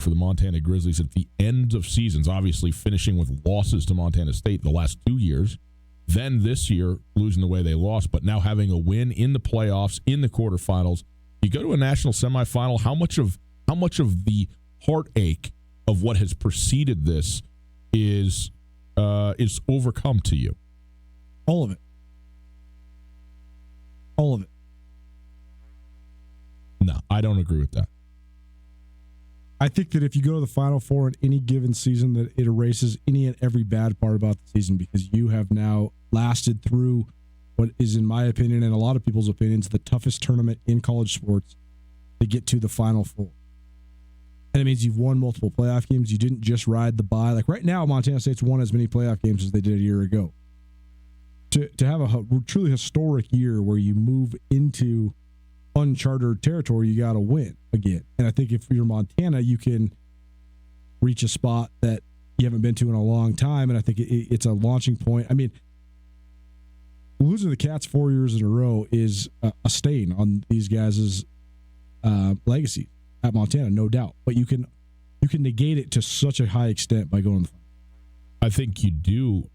for the Montana Grizzlies at the end of seasons, obviously finishing with losses to Montana State the last 2 years. Then this year, losing the way they lost, but now having a win in the playoffs, in the quarterfinals. You go to a national semifinal, how much of the heartache of what has preceded this is overcome to you? All of it. All of it. No, I don't agree with that. I think that if you go to the Final Four in any given season, that it erases any and every bad part about the season, because you have now lasted through what is, in my opinion and a lot of people's opinions, the toughest tournament in college sports to get to the Final Four. And it means you've won multiple playoff games. You didn't just ride the bye. Like right now, Montana State's won as many playoff games as they did a year ago. To have a truly historic year where you move into uncharted territory, you got to win again. And I think if you're Montana, you can reach a spot that you haven't been to in a long time. And I think it's a launching point. I mean, losing the Cats 4 years in a row is a stain on these guys' legacy at Montana, no doubt. But you can negate it to such a high extent by going to the final. I think you do.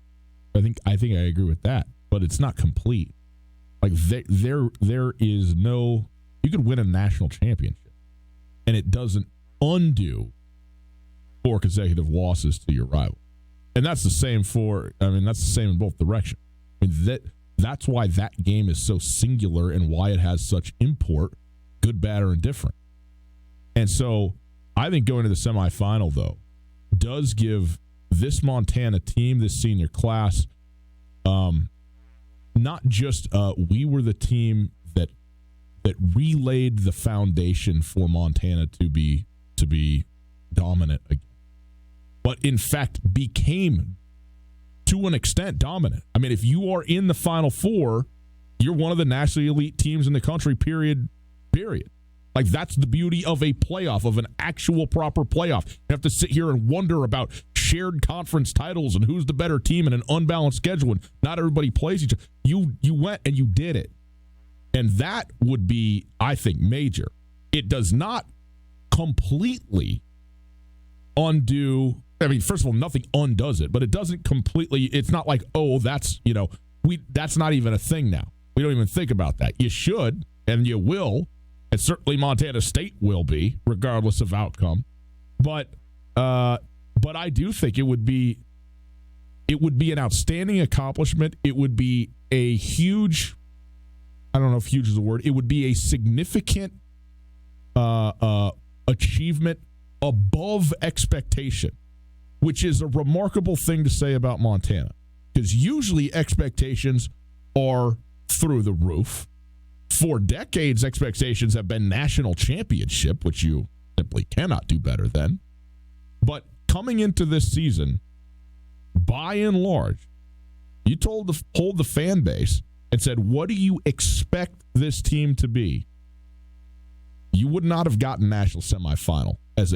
I think I agree with that, but it's not complete. Like there is no, you could win a national championship and it doesn't undo 4 consecutive losses to your rival. And that's the same that's the same in both directions. I mean, that's why that game is so singular and why it has such import, good, bad, or indifferent. And so I think going to the semifinal, though, does give this Montana team, this senior class, not just we were the team that relayed the foundation for Montana to be dominant again, but in fact became, to an extent, dominant. I mean, if you are in the Final Four, you're one of the nationally elite teams in the country, period. Like, that's the beauty of a playoff, of an actual proper playoff. You have to sit here and wonder about shared conference titles and who's the better team in an unbalanced schedule, and not everybody plays each other. You went and you did it. And that would be, I think, major. It does not completely undo. I mean, first of all, nothing undoes it, but it doesn't completely. It's not like, oh, that's not even a thing now. We don't even think about that. You should, and you will. And certainly Montana State will be, regardless of outcome. But I do think it would be an outstanding accomplishment. It would be a huge, I don't know if huge is the word, it would be a significant achievement above expectation, which is a remarkable thing to say about Montana. Because usually expectations are through the roof. For decades, expectations have been national championship, which you simply cannot do better than. But coming into this season, by and large, you polled the fan base and said, what do you expect this team to be? You would not have gotten national semifinal as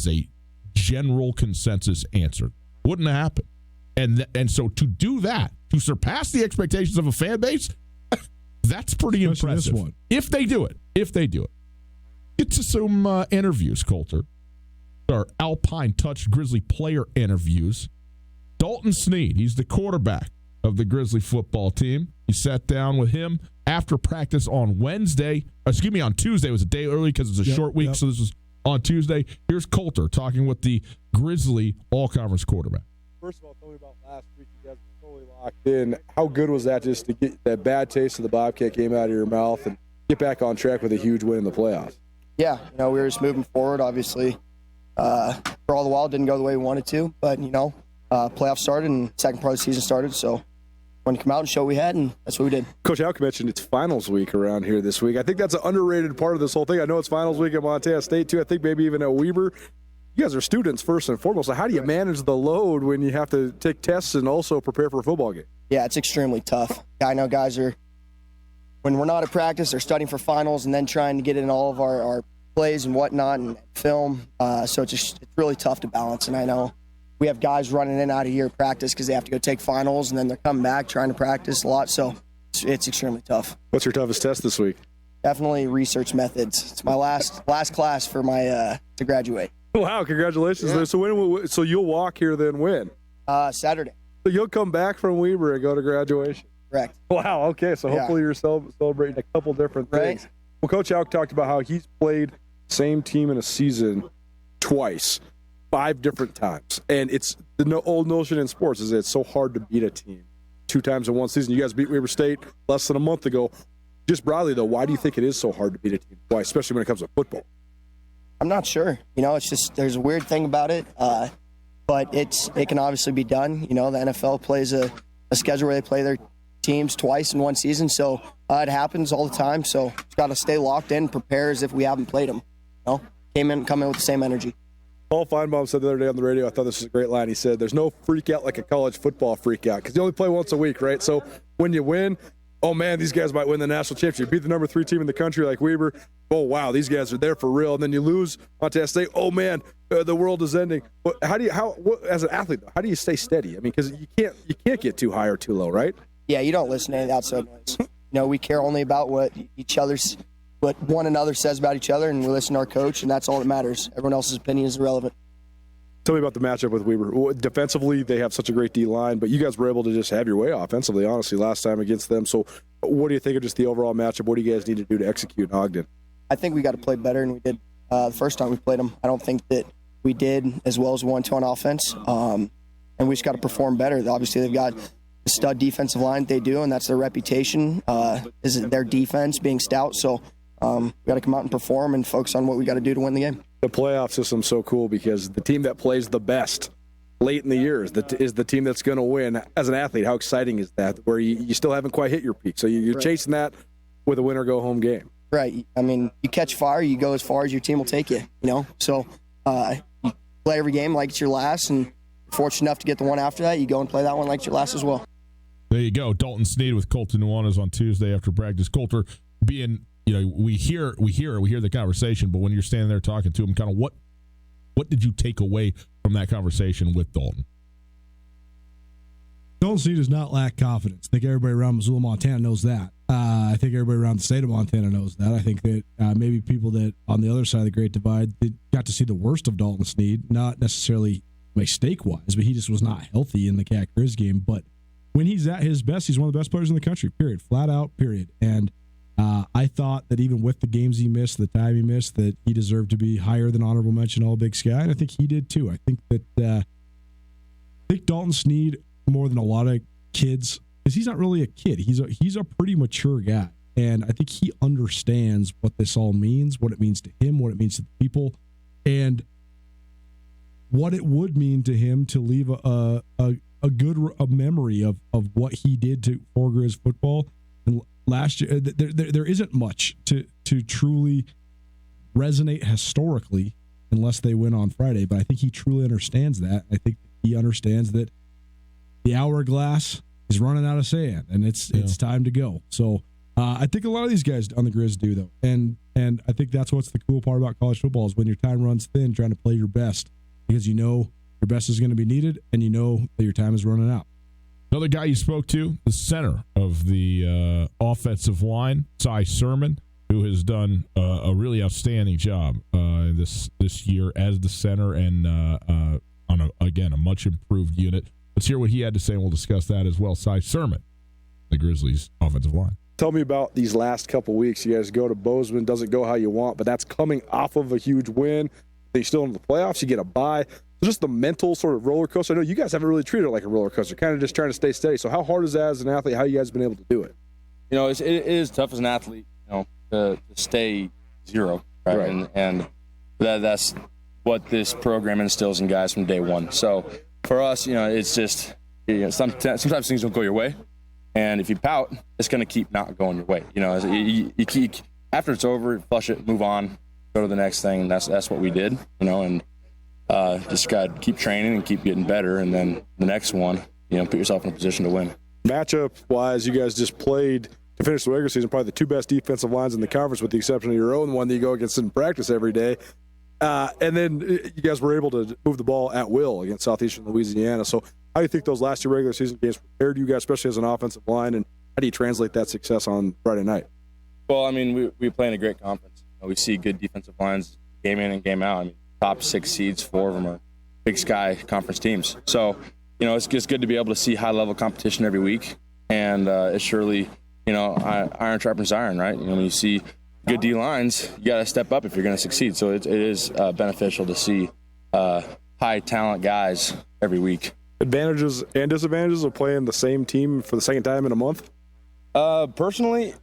a general consensus answer. Wouldn't have happened. And so to do that, to surpass the expectations of a fan base, that's pretty impressive. This one. If they do it. Get to some interviews, Coulter. Our Alpine Touch Grizzly player interviews. Dalton Snead, he's the quarterback of the Grizzly football team. He sat down with him after practice on Tuesday. It was a day early because it's a short week, so this was on Tuesday. Here's Coulter talking with the Grizzly all-conference quarterback. First of all, tell me about last week. You guys were totally locked in. How good was that, just to get that bad taste of the Bobcat game out of your mouth and get back on track with a huge win in the playoffs? Yeah, we were just moving forward, obviously. For all the while, it didn't go the way we wanted to, but, playoffs started and second part of the season started, so wanted to come out and show what we had, and that's what we did. Coach Alk mentioned it's finals week around here this week. I think that's an underrated part of this whole thing. I know it's finals week at Montana State, too. I think maybe even at Weber. You guys are students first and foremost. So how do you manage the load when you have to take tests and also prepare for a football game? Yeah, it's extremely tough. I know guys are, when we're not at practice, they're studying for finals and then trying to get in all of our plays and whatnot and film. So it's really tough to balance. And I know we have guys running in and out of here practice because they have to go take finals, and then they're coming back trying to practice a lot. So it's extremely tough. What's your toughest test this week? Definitely research methods. It's my last class for my to graduate. Wow, congratulations. Yeah. So you'll walk here then when? Saturday. So you'll come back from Weber and go to graduation. Correct. Wow, okay. So hopefully you're celebrating a couple different things. Right. Well, Coach Alk talked about how he's played same team in a season twice, 5 different times. And it's the old notion in sports is that it's so hard to beat a team 2 times in one season. You guys beat Weber State less than a month ago. Just broadly, though, why do you think it is so hard to beat a team twice, especially when it comes to football? I'm not sure. It's just there's a weird thing about it, but it can obviously be done. The NFL plays a schedule where they play their teams twice in one season, so it happens all the time. So just got to stay locked in, prepare as if we haven't played them. Come in with the same energy. Paul Feinbaum said the other day on the radio, I thought this was a great line. He said, "There's no freak out like a college football freak out because you only play once a week, right? So when you win." Oh, man, these guys might win the national championship. Beat the number 3 team in the country like Weber. Oh, wow, these guys are there for real. And then you lose Montana State. Oh, man, the world is ending. But as an athlete, though, how do you stay steady? I mean, because you can't get too high or too low, right? Yeah, you don't listen to any outside noise. We care only about what one another says about each other, and we listen to our coach, and that's all that matters. Everyone else's opinion is irrelevant. Tell me about the matchup with Weber. Defensively, they have such a great D-line, but you guys were able to just have your way offensively, honestly, last time against them. So what do you think of just the overall matchup? What do you guys need to do to execute in Ogden? I think we got to play better than we did the first time we played them. I don't think that we did as well as we wanted to on offense, and we just got to perform better. Obviously, they've got a stud defensive line that they do, and that's their reputation, is their defense being stout. So we got to come out and perform and focus on what we got to do to win the game. The playoff system's so cool because the team that plays the best late in the year is the team that's going to win. As an athlete, how exciting is that? Where you still haven't quite hit your peak, so you're chasing that with a win-or-go-home game. Right. I mean, you catch fire, you go as far as your team will take you. So you play every game like it's your last, and fortunate enough to get the one after that, you go and play that one like it's your last as well. There you go, Dalton Sneed with Colton Nuanez on Tuesday after practice. Colter being. We hear the conversation, but when you're standing there talking to him, kind of what did you take away from that conversation with Dalton? Dalton Sneed does not lack confidence. I think everybody around Missoula, Montana knows that. I think everybody around the state of Montana knows that. I think that maybe people that on the other side of the Great Divide got to see the worst of Dalton Sneed, not necessarily mistake-wise, but he just was not healthy in the Cat Grizz game. But when he's at his best, he's one of the best players in the country, period. Flat out, period. And I thought that even with the games he missed, the time he missed, that he deserved to be higher than honorable mention All Big Sky, and I think he did too. I think that Dalton Sneed, more than a lot of kids, because he's not really a kid. He's a pretty mature guy, and I think he understands what this all means, what it means to him, what it means to the people, and what it would mean to him to leave a good memory of what he did for Grizz football. And last year, there isn't much to truly resonate historically unless they win on Friday. But I think he truly understands that. I think he understands that the hourglass is running out of sand, and it's time to go. So I think a lot of these guys on the Grizz do, though. And I think that's what's the cool part about college football is when your time runs thin, trying to play your best because you know your best is going to be needed, and you know that your time is running out. Another guy you spoke to, the center of the offensive line, Cy Sermon, who has done a really outstanding job this year as the center and on a much improved unit. Let's hear what he had to say, and we'll discuss that as well. Cy Sermon, the Grizzlies' offensive line. Tell me about these last couple weeks. You guys go to Bozeman, doesn't go how you want, but that's coming off of a huge win. They still in the playoffs. You get a bye. Just the mental sort of roller coaster. I know you guys haven't really treated it like a roller coaster, kind of just trying to stay steady. So how hard is that as an athlete? How you guys been able to do it? It is tough as an athlete, to stay zero, right? And that's what this program instills in guys from day one. So for us, it's just sometimes things don't go your way, and if you pout, it's going to keep not going your way. You keep after it's over, flush it, move on, go to the next thing. And that's what we did, and. Just got to keep training and keep getting better, and then the next one, put yourself in a position to win. Matchup-wise, you guys just played to finish the regular season probably the 2 best defensive lines in the conference with the exception of your own one that you go against in practice every day. And then you guys were able to move the ball at will against Southeastern Louisiana. So how do you think those last 2 regular season games prepared you guys, especially as an offensive line, and how do you translate that success on Friday night? Well, we play in a great conference. We see good defensive lines game in and game out. top 6 seeds, 4 of them are Big Sky Conference teams. So, it's just good to be able to see high-level competition every week. And it's surely, iron sharpens iron, right? When you see good D-lines, you got to step up if you're going to succeed. So it is beneficial to see high-talent guys every week. Advantages and disadvantages of playing the same team for the second time in a month? Personally,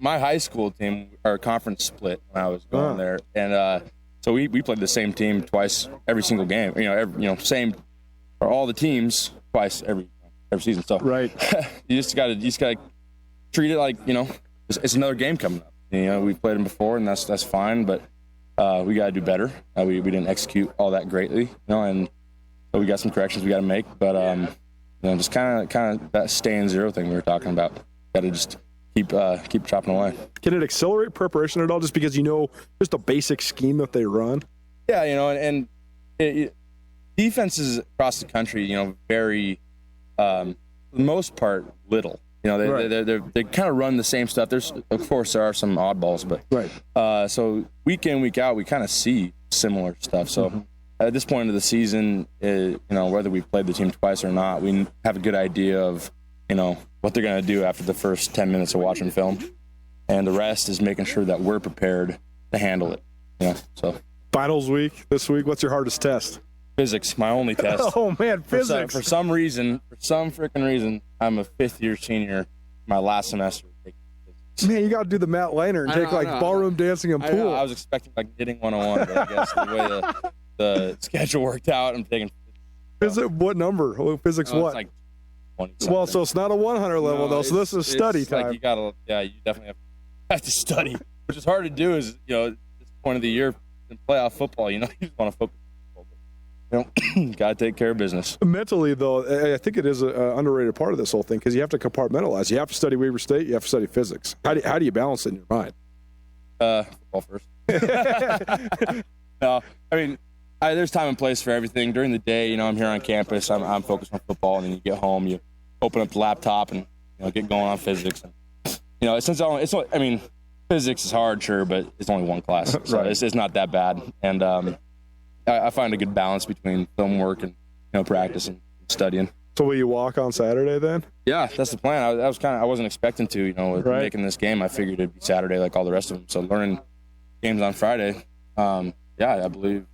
my high school team, our conference split when I was going there. And so we played the same team twice every single game. Same for all the teams twice every season. So right. you just got to treat it like, it's another game coming up. We've played them before, and that's fine, but we got to do better. We didn't execute all that greatly, and so we got some corrections we got to make. But just kind of that stay in zero thing we were talking about. Got to just keep chopping away. Can it accelerate preparation at all, just because just the basic scheme that they run? Yeah, and defenses across the country, very for the most part little. They kind of run the same stuff. Of course there are some oddballs, but right. So week in, week out, we kind of see similar stuff. So at this point of the season, whether we've played the team twice or not, we have a good idea of what they're going to do after the first 10 minutes of watching film, and the rest is making sure that we're prepared to handle it. So finals week this week. What's your hardest test? Physics, my only test. Oh man, physics. For some freaking reason, I'm a 5th-year senior. My last semester. Man, you got to do the Matt Liner and take ballroom dancing and pool. I was expecting knitting 101, but I guess the way the schedule worked out, I'm taking physics. What number? Physics what? It's like 20-something. Well, so it's not a 100 level though. So this is study time. Like you definitely have to study, which is hard to do. Is at this point of the year in playoff football, you just want to focus. Got to take care of business. Mentally, though, I think it is an underrated part of this whole thing, because you have to compartmentalize. You have to study Weber State. You have to study physics. How do you balance it in your mind? Football first. No, there's time and place for everything. During the day, I'm here on campus. I'm focused on football, and then you get home, you open up the laptop, and get going on physics. And, physics is hard, sure, but it's only one class, so right. It's not that bad. And I find a good balance between film work and practice and studying. So will you walk on Saturday then? Yeah, that's the plan. I wasn't expecting to, making this game. I figured it'd be Saturday like all the rest of them. So learning games on Friday, I believe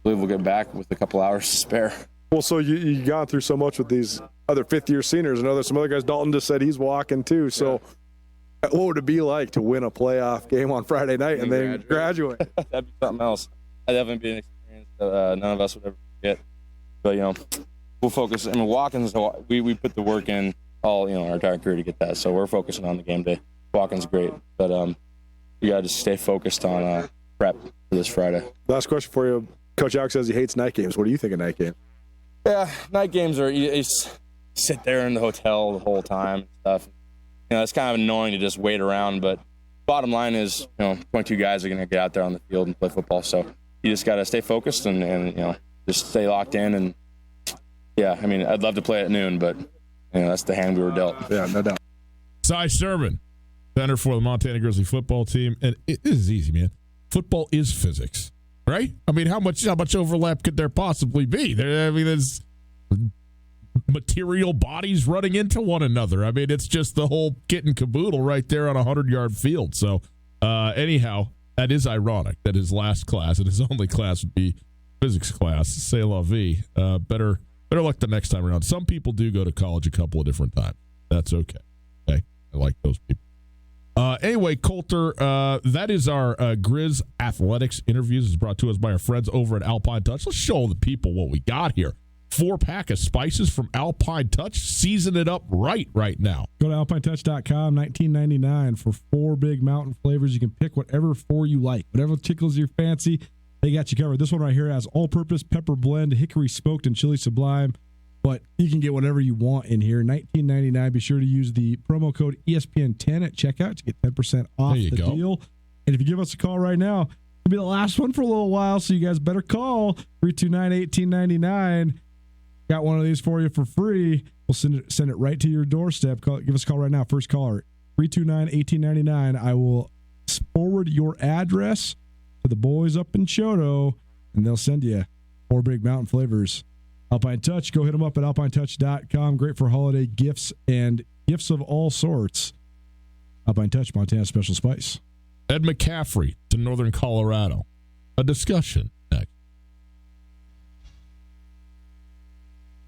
we'll get back with a couple hours to spare. Well, so you gone through so much with these other 5th-year seniors. I know there's some other guys. Dalton just said he's walking too. So what would it be like to win a playoff game on Friday night and then graduate? That'd be something else. That'd definitely be an experience none of us would ever forget. But we'll focus. Walkins, we put the work in all our entire career to get that. So we're focusing on the game day. Walkins great, but you got to just stay focused on prep for this Friday. Last question for you. Coach Alex says he hates night games. What do you think of night games? Yeah, night games are you sit there in the hotel the whole time and stuff. It's kind of annoying to just wait around. But bottom line is, 22 guys are going to get out there on the field and play football. So you just got to stay focused and just stay locked in. And I'd love to play at noon, but that's the hand we were dealt. Yeah, no doubt. Cy Sermon, center for the Montana Grizzly football team, and it is easy, man. Football is physics, right? How much overlap could there possibly be? There's material bodies running into one another. It's just the whole kit and caboodle right there on a 100-yard field. So, anyhow, that is ironic that his last class and his only class would be physics class. C'est la vie. Better luck the next time around. Some people do go to college a couple of different times. That's okay. Okay, I like those people. Anyway, Coulter, that is our Grizz Athletics interviews. It's brought to us by our friends over at Alpine Touch. Let's show the people what we got here. 4-pack of spices from Alpine Touch. Season it up right now. Go to alpinetouch.com, $19.99 for 4 big mountain flavors. You can pick whatever 4 you like. Whatever tickles your fancy, they got you covered. This one right here has all-purpose pepper blend, hickory smoked, and chili sublime. But you can get whatever you want in here. $19.99. Be sure to use the promo code ESPN10 at checkout to get 10% off the deal. And if you give us a call right now, it'll be the last one for a little while, so you guys better call 329-1899. Got one of these for you for free. We'll send it right to your doorstep. Give us a call right now. First caller, 329-1899. I will forward your address to for the boys up in Choto, and they'll send you 4 big mountain flavors. Alpine Touch, go hit them up at alpinetouch.com. Great for holiday gifts and gifts of all sorts. Alpine Touch, Montana Special Spice. Ed McCaffrey to Northern Colorado. A discussion next.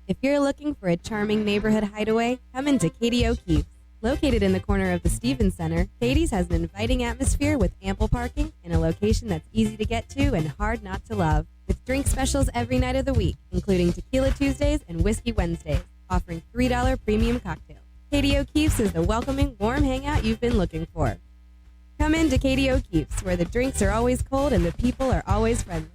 If you're looking for a charming neighborhood hideaway, come into Katie O'Keefe's. Located in the corner of the Stevens Center, Katie's has an inviting atmosphere with ample parking in a location that's easy to get to and hard not to love. With drink specials every night of the week, including Tequila Tuesdays and Whiskey Wednesdays, offering $3 premium cocktails. Katie O'Keefe's is the welcoming, warm hangout you've been looking for. Come in to Katie O'Keefe's, where the drinks are always cold and the people are always friendly.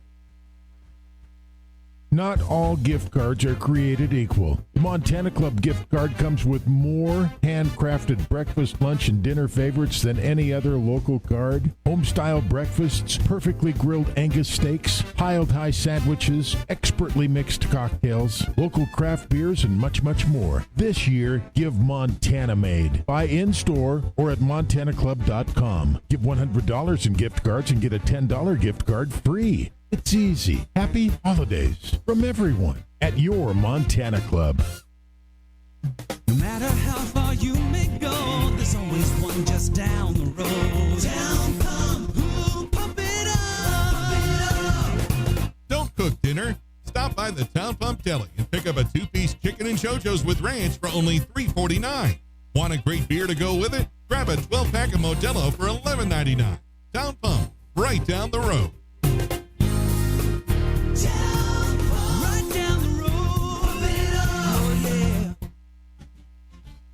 Not all gift cards are created equal. The Montana Club gift card comes with more handcrafted breakfast, lunch, and dinner favorites than any other local card. Home-style breakfasts, perfectly grilled Angus steaks, piled high sandwiches, expertly mixed cocktails, local craft beers, and much, much more. This year, give Montana made. Buy in-store or at montanaclub.com. Give $100 in gift cards and get a $10 gift card free. It's easy. Happy holidays from everyone at your Montana Club. No matter how far you may go, there's always one just down the road. Town Pump, ooh, pump it up. Don't cook dinner. Stop by the Town Pump Deli and pick up a 2-piece chicken and chochos with ranch for only $3.49. Want a great beer to go with it? Grab a 12-pack of Modelo for $11.99. Town Pump, right down the road.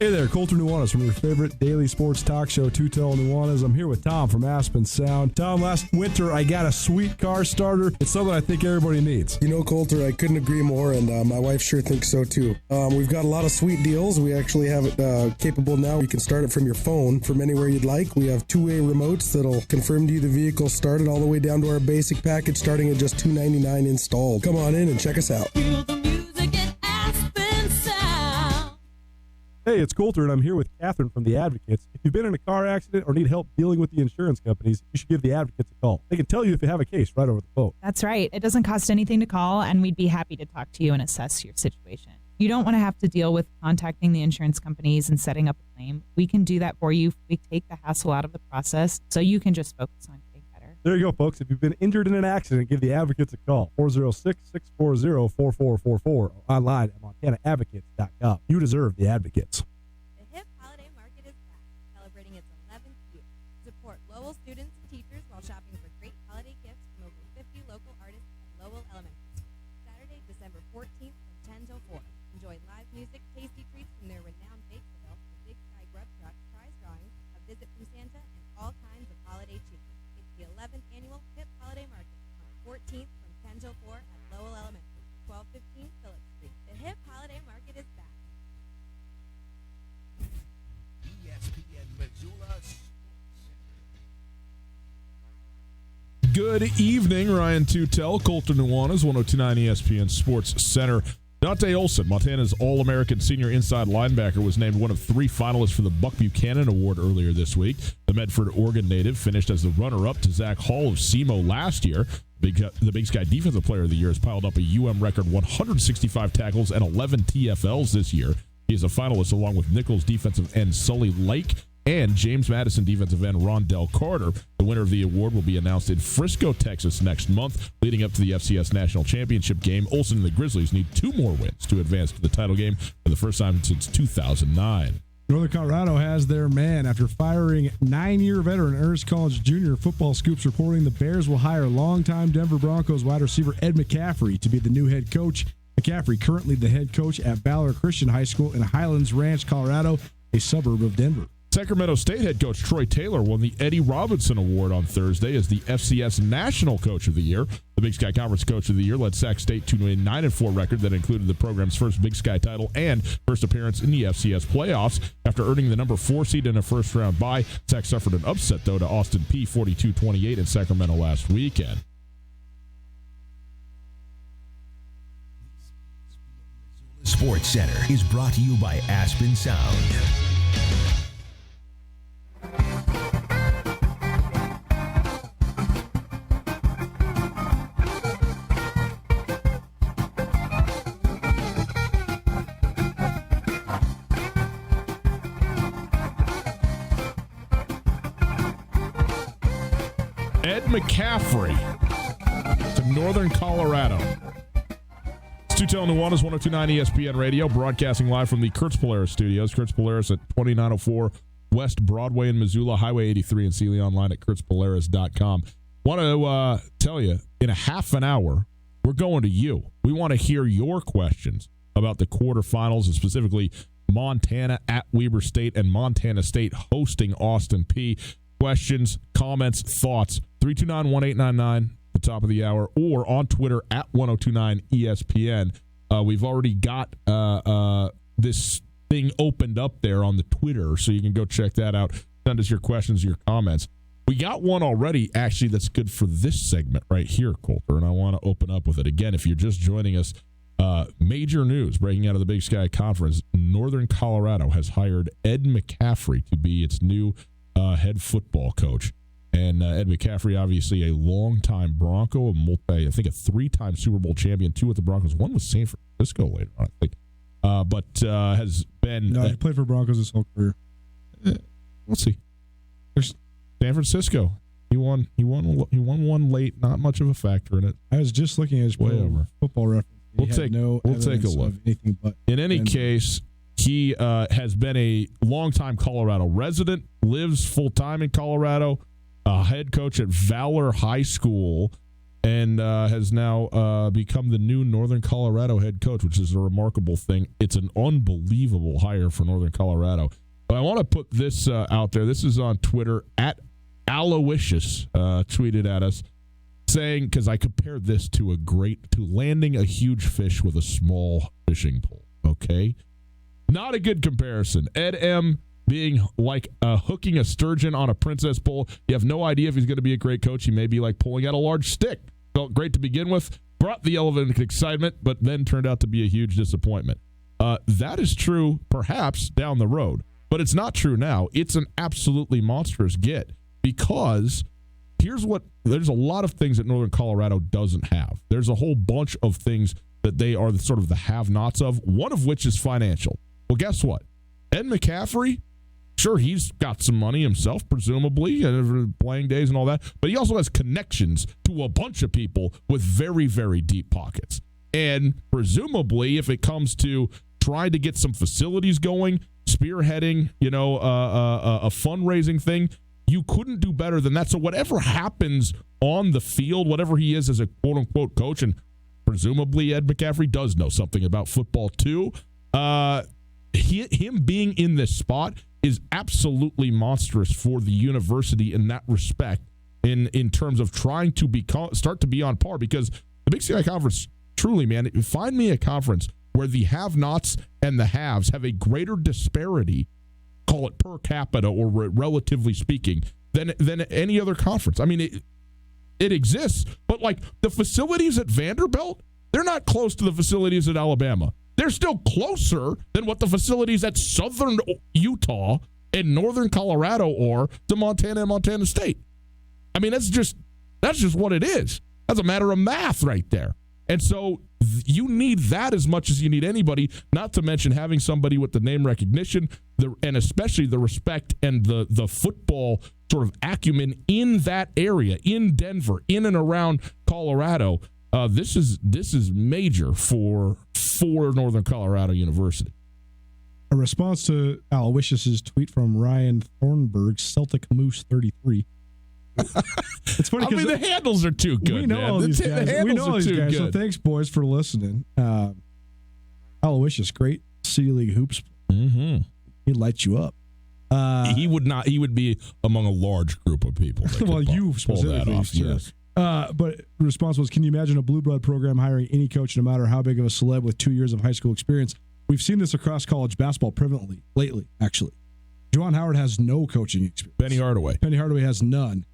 Hey there, Colter Nuanez from your favorite daily sports talk show, Tootell Nuanez. I'm here with Tom from Aspen Sound. Tom, last winter I got a sweet car starter. It's something I think everybody needs. You know, Colter, I couldn't agree more, and my wife sure thinks so too. We've got a lot of sweet deals. We actually have it capable now. You can start it from your phone from anywhere you'd like. We have 2-way remotes that'll confirm to you the vehicle started all the way down to our basic package starting at just $299 installed. Come on in and check us out. Hey, it's Colter, and I'm here with Catherine from The Advocates. If you've been in a car accident or need help dealing with the insurance companies, you should give The Advocates a call. They can tell you if you have a case right over the phone. That's right. It doesn't cost anything to call, and we'd be happy to talk to you and assess your situation. You don't want to have to deal with contacting the insurance companies and setting up a claim. We can do that for you. We take the hassle out of the process, so you can just focus on getting better. There you go, folks. If you've been injured in an accident, give The Advocates a call. 406-640-4444 or online at montanaadvocates.com. You deserve The Advocates. The HIP Holiday Market is back, celebrating its 11th year. Support Lowell students and teachers while shopping for great holiday gifts from over 50 local artists at Lowell Elementary School. Saturday, December 14th from 10 till 4. Enjoy live music, tasty treats from their renowned bake sale, the Big Sky Grub Truck, prize drawings, a visit from Santa, and all kinds of holiday cheer. It's the 11th annual HIP Holiday Market on the 14th from 10 till 4 at Lowell Elementary, 1215 Phillips Street. The HIP Holiday Market is back. ESPN Missoula. Good evening, Ryan Tootell, Colter Nuanez, 102.9 ESPN Sports Center. Dante Olson, Montana's All-American senior inside linebacker, was named one of 3 finalists for the Buck Buchanan Award earlier this week. The Medford, Oregon native finished as the runner-up to Zach Hall of SEMO last year. The Big Sky Defensive Player of the Year has piled up a record 165 tackles and 11 TFLs this year. He is a finalist along with Nichols defensive end Sully Lake and James Madison defensive end Rondell Carter. The winner of the award will be announced in Frisco, Texas next month. Leading up to the FCS National Championship game, Olsen and the Grizzlies need 2 more wins to advance to the title game for the first time since 2009. Northern Colorado has their man after firing 9-year veteran Ernest Collins Jr. Football Scoops reporting the Bears will hire longtime Denver Broncos wide receiver Ed McCaffrey to be the new head coach. McCaffrey, currently the head coach at Ballard Christian High School in Highlands Ranch, Colorado, a suburb of Denver. Sacramento State head coach Troy Taylor won the Eddie Robinson Award on Thursday as the FCS National Coach of the Year. The Big Sky Conference Coach of the Year led Sac State to a 9-4 record that included the program's first Big Sky title and first appearance in the FCS playoffs. After earning the number 4 seed in a first-round bye, Sac suffered an upset, though, to Austin P 42-28 in Sacramento last weekend. Sports Center is brought to you by Aspen Sound. Ed McCaffrey to Northern Colorado. It's Tootell and Nuanez, 102.9 ESPN Radio, broadcasting live from the Kurtz Polaris studios. Kurtz Polaris at 2904 West Broadway in Missoula, Highway 83 in Sealy, online at kurtzpolaris.com. Want to tell you, in a half an hour, we're going to you. We want to hear your questions about the quarterfinals, and specifically Montana at Weber State and Montana State hosting Austin Peay. Questions, comments, thoughts, 329-1899, the top of the hour, or on Twitter at 1029 ESPN. We've already got this thing opened up there on the Twitter, so you can go check that out. Send us your questions, your comments. We got one already, actually, that's good for this segment right here, Coulter, and I want to open up with it. Again, if you're just joining us, major news breaking out of the Big Sky Conference. Northern Colorado has hired Ed McCaffrey to be its new head football coach. And Ed McCaffrey, obviously a longtime Bronco, I think a three-time Super Bowl champion, two with the Broncos, one with San Francisco later on, I think. But has been... No, he played for Broncos his whole career. Let's see. There's San Francisco. He won one late, not much of a factor in it. I was just looking at his football reference. We'll take a look. In any case, he has been a longtime Colorado resident, lives full-time in Colorado, head coach at Valor High School, and has now become the new Northern Colorado head coach, which is a remarkable thing. It's an unbelievable hire for Northern Colorado. But I want to put this out there. This is on Twitter, at Aloysius tweeted at us, saying, because I compared this to landing a huge fish with a small fishing pole. Okay, not a good comparison. Ed M being like hooking a sturgeon on a princess pole. You have no idea if he's going to be a great coach. He may be like pulling out a large stick. Felt great to begin with, brought the element of excitement, but then turned out to be a huge disappointment. That is true, perhaps down the road, but it's not true now. It's an absolutely monstrous get, because there's a lot of things that Northern Colorado doesn't have. There's a whole bunch of things that they are sort of the have-nots of, one of which is financial. Well, guess what? Ed McCaffrey, sure, he's got some money himself, presumably, playing days and all that, but he also has connections to a bunch of people with very, very deep pockets. And presumably, if it comes to trying to get some facilities going, spearheading, a fundraising thing, you couldn't do better than that. So whatever happens on the field, whatever he is as a quote-unquote coach, and presumably Ed McCaffrey does know something about football too, him being in this spot is absolutely monstrous for the university in that respect, in terms of trying to start to be on par, because the Big Sky Conference, truly, man, find me a conference where the have-nots and the haves have a greater disparity, call it per capita or relatively speaking, than any other conference. I mean, it exists, but like the facilities at Vanderbilt, they're not close to the facilities at Alabama. They're still closer than what the facilities at Southern Utah and Northern Colorado are to Montana and Montana State. I mean, that's just what it is. That's a matter of math right there. And so you need that as much as you need anybody, not to mention having somebody with the name recognition and especially the respect and the football sort of acumen in that area, in Denver, in and around Colorado. This is major for Northern Colorado University. A response to Aloysius' tweet from Ryan Thornburg, Celtic Moose 33. It's funny because the handles are too good. We know all these guys. We know all these guys. So thanks, boys, for listening. Aloysius, great City League hoops. Mm-hmm. He lights you up. He would not. He would be among a large group of people. Well, you specifically, pull that off. sure. Yes. But the response was, can you imagine a blue blood program hiring any coach, no matter how big of a celeb, with 2 years of high school experience? We've seen this across college basketball prevalently lately, actually. Juwan Howard has no coaching experience. Penny Hardaway has none.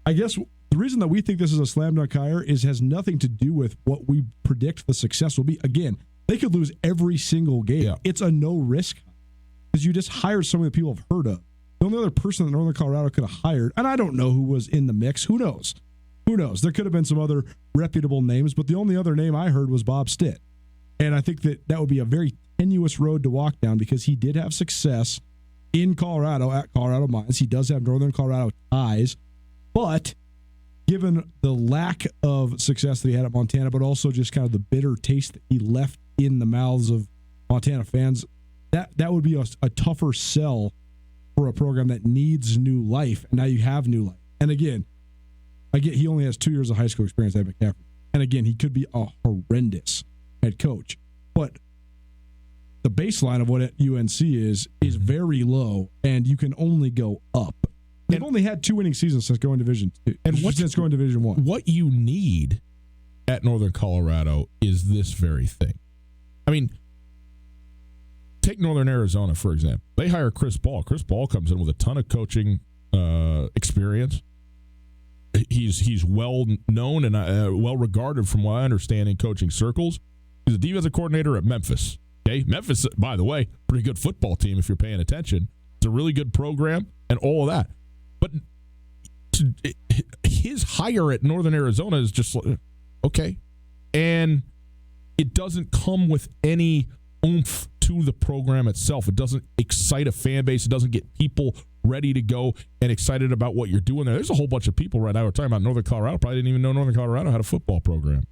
I guess the reason that we think this is a slam dunk hire has nothing to do with what we predict the success will be. Again, they could lose every single game. Yeah. It's a no risk because you just hired someone that people have heard of. The only other person that Northern Colorado could have hired, and I don't know who was in the mix. Who knows? There could have been some other reputable names, but the only other name I heard was Bob Stitt. And I think that would be a very tenuous road to walk down because he did have success in Colorado at Colorado Mines. He does have Northern Colorado ties, but given the lack of success that he had at Montana, but also just kind of the bitter taste that he left in the mouths of Montana fans, that would be a tougher sell for a program that needs new life. And now you have new life. And again, he only has 2 years of high school experience at McCaffrey. And again, he could be a horrendous head coach. But the baseline of what UNC is very low, and you can only go up. They've only had 2 winning seasons since going Division 2. And since going Division 1. What you need at Northern Colorado is this very thing. I mean, take Northern Arizona, for example. They hire Chris Ball. Chris Ball comes in with a ton of coaching experience. He's well known and well regarded from what I understand in coaching circles. He's a defensive coordinator at Memphis. Okay, Memphis, by the way, pretty good football team if you're paying attention. It's a really good program and all of that. But his hire at Northern Arizona is just okay, and it doesn't come with any oomph to the program itself. It doesn't excite a fan base. It doesn't get people ready to go and excited about what you're doing there. There's a whole bunch of people right now who are talking about Northern Colorado. Probably didn't even know Northern Colorado had a football program.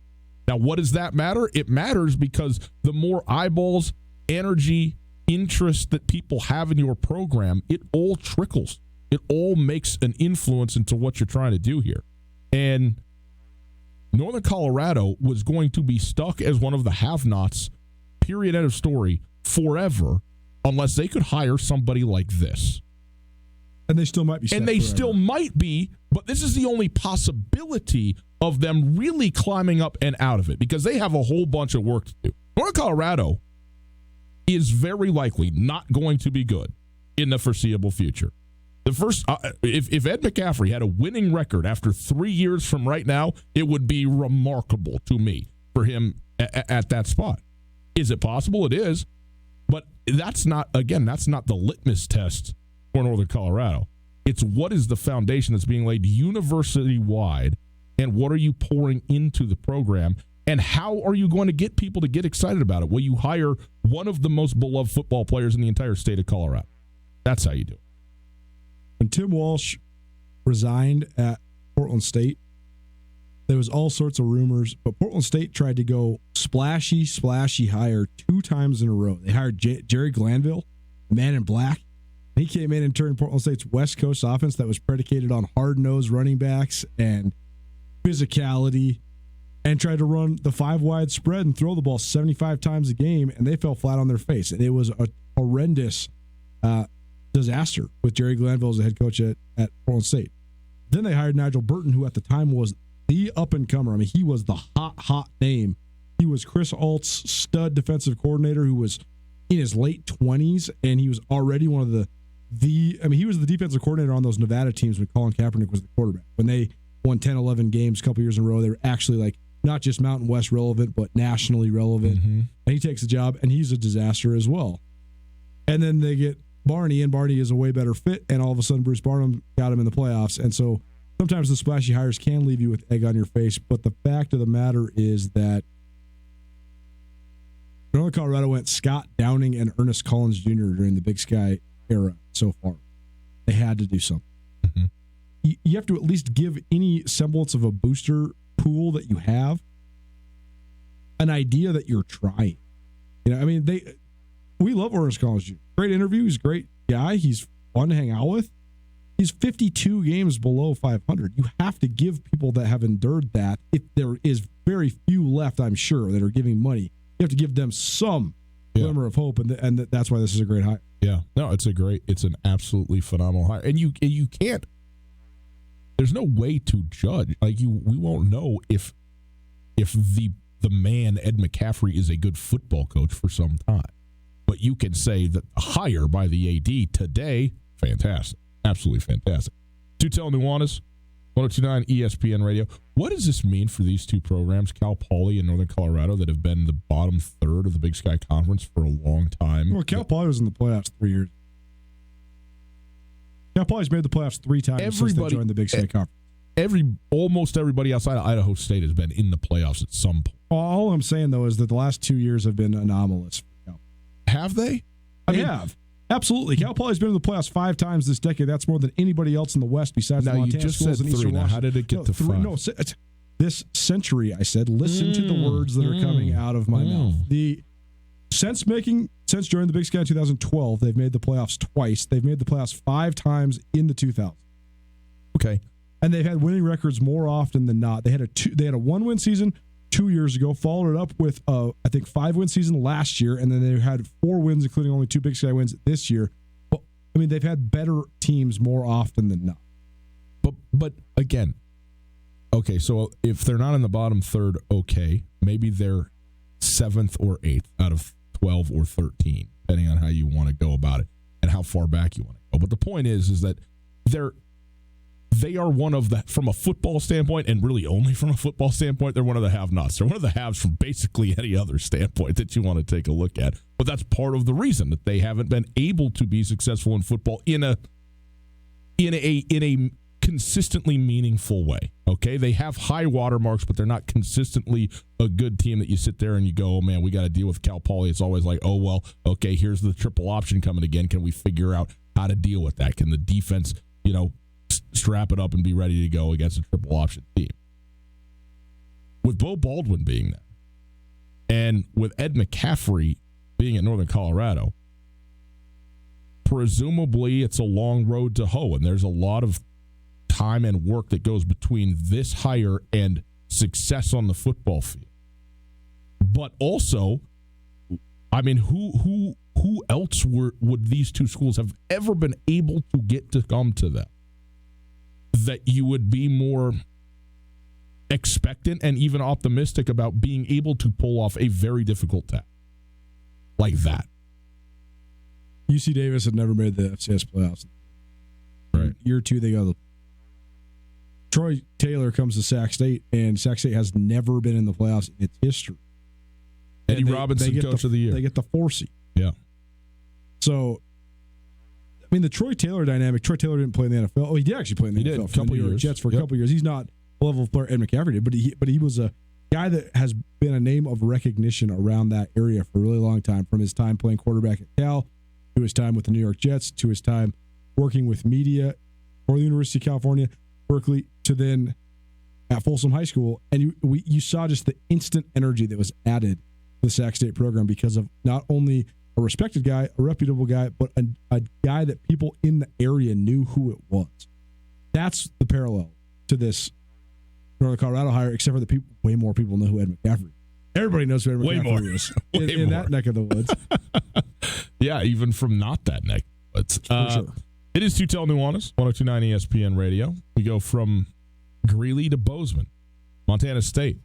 Now, what does that matter? It matters because the more eyeballs, energy, interest that people have in your program, it all trickles. It all makes an influence into what you're trying to do here. And Northern Colorado was going to be stuck as one of the have-nots, period, end of story, forever, unless they could hire somebody like this. And they still might be. And they still might be, but this is the only possibility of them really climbing up and out of it because they have a whole bunch of work to do. North Colorado is very likely not going to be good in the foreseeable future. The first, if Ed McCaffrey had a winning record after 3 years from right now, it would be remarkable to me for him at that spot. Is it possible? It is, but that's not the litmus test for Northern Colorado. It's what is the foundation that's being laid university-wide, and what are you pouring into the program, and how are you going to get people to get excited about it? Well, you hire one of the most beloved football players in the entire state of Colorado. That's how you do it. When Tim Walsh resigned at Portland State, there was all sorts of rumors, but Portland State tried to go splashy hire 2 times in a row. They hired Jerry Glanville, the man in black. He came in and turned Portland State's West Coast offense that was predicated on hard-nosed running backs and physicality, and tried to run the 5-wide spread and throw the ball 75 times a game, and they fell flat on their face. And it was a horrendous disaster with Jerry Glanville as the head coach at Portland State. Then they hired Nigel Burton, who at the time was the up-and-comer. I mean, he was the hot name. He was Chris Alt's stud defensive coordinator who was in his late 20s, and he was already one of he was the defensive coordinator on those Nevada teams when Colin Kaepernick was the quarterback. When they won 10, 11 games a couple years in a row, they were actually like not just Mountain West relevant, but nationally relevant. Mm-hmm. And he takes the job, and he's a disaster as well. And then they get Barney, and Barney is a way better fit, and all of a sudden Bruce Barnum got him in the playoffs. And so sometimes the splashy hires can leave you with egg on your face, but the fact of the matter is that Northern Colorado went Scott Downing and Ernest Collins Jr. during the Big Sky era so far. They had to do something. Mm-hmm. You have to at least give any semblance of a booster pool that you have an idea that you're trying. You know, I mean, we love Ernest Collins Jr. Great interview. He's a great guy. He's fun to hang out with. He's 52 games below 500. You have to give people that have endured that. If there is very few left, I'm sure, that are giving money, you have to give them some glimmer of hope, and that's why this is a great hire. Yeah, no, it's an absolutely phenomenal hire, and you can't. There's no way to judge. Like we won't know if the man Ed McCaffrey is a good football coach for some time, but you can say that the hire by the AD today, fantastic, absolutely fantastic. Tootell, Nuanez, 102.9 ESPN Radio. What does this mean for these two programs, Cal Poly and Northern Colorado, that have been the bottom third of the Big Sky Conference for a long time? Well, Cal Poly was in the playoffs 3 years. Cal Poly's made the playoffs 3 times since they joined the Big Sky Conference. Almost everybody outside of Idaho State has been in the playoffs at some point. All I'm saying, though, is that the last 2 years have been anomalous for Cal. Have they? They have. Absolutely. Cal Poly's been in the playoffs 5 times this decade. That's more than anybody else in the West besides the Montana you just schools said and Eastern 3. Now, Washington. how did it get to 5? No, this century, I said. Listen to the words that are coming out of my mouth. Since joining the Big Sky in 2012, they've made the playoffs twice. They've made the playoffs 5 times in the 2000s. Okay. And they've had winning records more often than not. They had a 1-win season 2 years ago, followed it up with I think 5-win season last year, and then they had 4 wins, including only 2 Big Sky wins this year. But I mean, they've had better teams more often than not. But again, okay, so if they're not in the bottom third, okay, maybe they're 7th or 8th out of 12 or 13, depending on how you want to go about it and how far back you want to go. But the point is that they are one of the, from a football standpoint, and really only from a football standpoint, they're one of the have-nots. They're one of the haves from basically any other standpoint that you want to take a look at. But that's part of the reason that they haven't been able to be successful in football in a consistently meaningful way. Okay, they have high watermarks, but they're not consistently a good team that you sit there and you go, oh man, we got to deal with Cal Poly. It's always like, oh well, okay, here's the triple option coming again. Can we figure out how to deal with that? Can the defense, strap it up and be ready to go against a triple option team? With Bo Baldwin being there, and with Ed McCaffrey being at Northern Colorado, presumably it's a long road to hoe, and there's a lot of time and work that goes between this hire and success on the football field. But also, I mean, who else would these two schools have ever been able to get to come to them that you would be more expectant and even optimistic about being able to pull off a very difficult task like that? UC Davis had never made the FCS playoffs. Right. Year 2, they go. Troy Taylor comes to Sac State, and Sac State has never been in the playoffs in its history. Eddie Robinson, Coach of the Year. They get the 4 seed. Yeah. So, I mean, the Troy Taylor dynamic, Troy Taylor didn't play in the NFL. Oh, he did actually play in the NFL for the New York Jets for a couple years. He's not the level of player Ed McCaffrey did, but he was a guy that has been a name of recognition around that area for a really long time, from his time playing quarterback at Cal, to his time with the New York Jets, to his time working with media for the University of California, Berkeley, to then at Folsom High School. And you saw just the instant energy that was added to the Sac State program because of not only a respected guy, a reputable guy, but a guy that people in the area knew who it was. That's the parallel to this Northern Colorado hire, except for the way more people know who Ed McCaffrey is. Everybody knows who Ed McCaffrey is in that neck of the woods. Yeah, even from not that neck of the woods. For sure. It is Tootell Nuanez, 102.9 ESPN Radio. We go from Greeley to Bozeman, Montana State,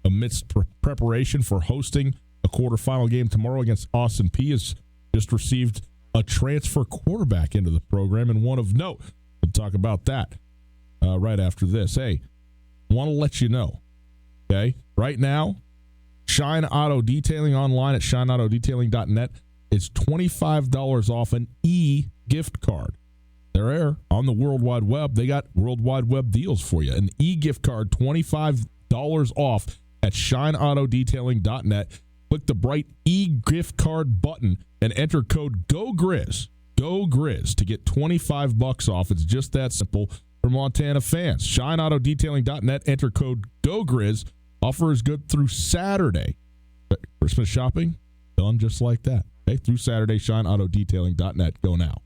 amidst preparation for hosting a quarterfinal game tomorrow against Austin Peay, has just received a transfer quarterback into the program, and one of note. We'll talk about that right after this. Hey, want to let you know, okay, right now, Shine Auto Detailing online at shineautodetailing.net is $25 off an e-gift card. They're there on the World Wide Web. They got World Wide Web deals for you. An e-gift card, $25 off at shineautodetailing.net. Click the bright e-gift card button and enter code GOGRIZ to get $25 off. It's just that simple for Montana fans. ShineAutoDetailing.net. Enter code GOGRIZ. Offer is good through Saturday. Christmas shopping done just like that. Okay, through Saturday. ShineAutoDetailing.net. Go now.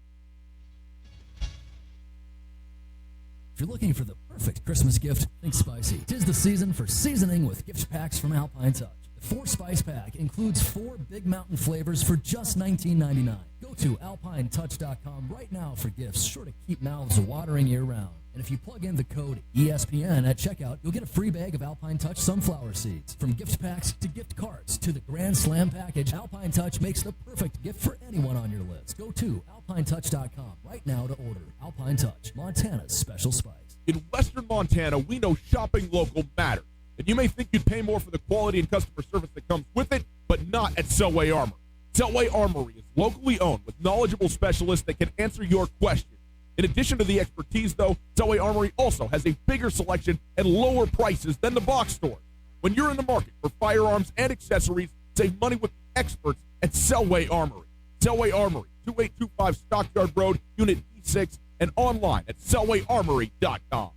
If you're looking for the perfect Christmas gift, think spicy. 'Tis the season for seasoning with gift packs from Alpine Touch. The 4-spice pack includes 4 Big Mountain flavors for just $19.99. Go to alpinetouch.com right now for gifts sure to keep mouths watering year-round. And if you plug in the code ESPN at checkout, you'll get a free bag of Alpine Touch sunflower seeds. From gift packs to gift cards to the Grand Slam package, Alpine Touch makes the perfect gift for anyone on your list. Go to alpinetouch.com right now to order. Alpine Touch, Montana's special spice. In Western Montana, we know shopping local matters. And you may think you'd pay more for the quality and customer service that comes with it, but not at Selway Armory. Selway Armory is locally owned with knowledgeable specialists that can answer your questions. In addition to the expertise, though, Selway Armory also has a bigger selection and lower prices than the box store. When you're in the market for firearms and accessories, save money with experts at Selway Armory. Selway Armory, 2825 Stockyard Road, Unit E6, and online at selwayarmory.com.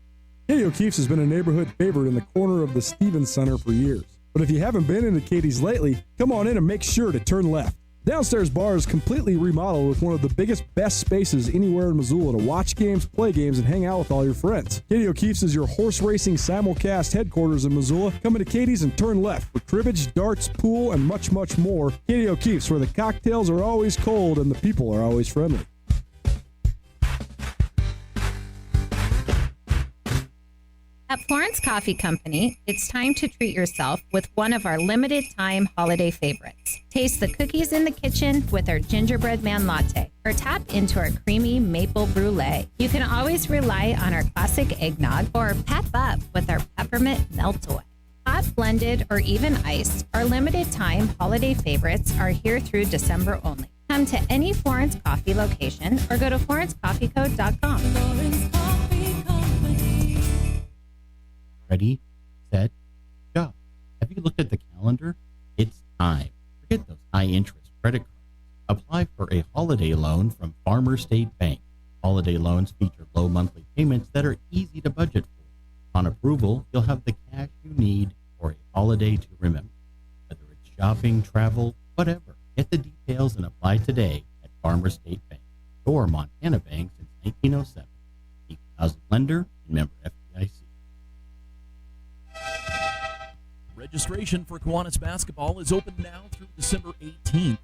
Katie O'Keefe's has been a neighborhood favorite in the corner of the Stevens Center for years. But if you haven't been into Katie's lately, come on in and make sure to turn left. Downstairs bar is completely remodeled with one of the biggest, best spaces anywhere in Missoula to watch games, play games, and hang out with all your friends. Katie O'Keefe's is your horse racing simulcast headquarters in Missoula. Come into Katie's and turn left for cribbage, darts, pool, and much, much more. Katie O'Keefe's, where the cocktails are always cold and the people are always friendly. At Florence Coffee Company, it's time to treat yourself with one of our limited time holiday favorites. Taste the cookies in the kitchen with our gingerbread man latte, or tap into our creamy maple brulee. You can always rely on our classic eggnog, or pep up with our peppermint melt-away. Hot, blended, or even iced, our limited time holiday favorites are here through December only. Come to any Florence Coffee location or go to florencecoffeeco.com. Florence Coffee Company. Ready, set, go. Have you looked at the calendar? It's time. Forget those high-interest credit cards. Apply for a holiday loan from Farmer State Bank. Holiday loans feature low monthly payments that are easy to budget for. On approval, you'll have the cash you need for a holiday to remember. Whether it's shopping, travel, whatever. Get the details and apply today at Farmer State Bank or Montana Bank since 1907. Equal housing lender and member FDIC. Registration for Kiwanis basketball is open now through December 18th.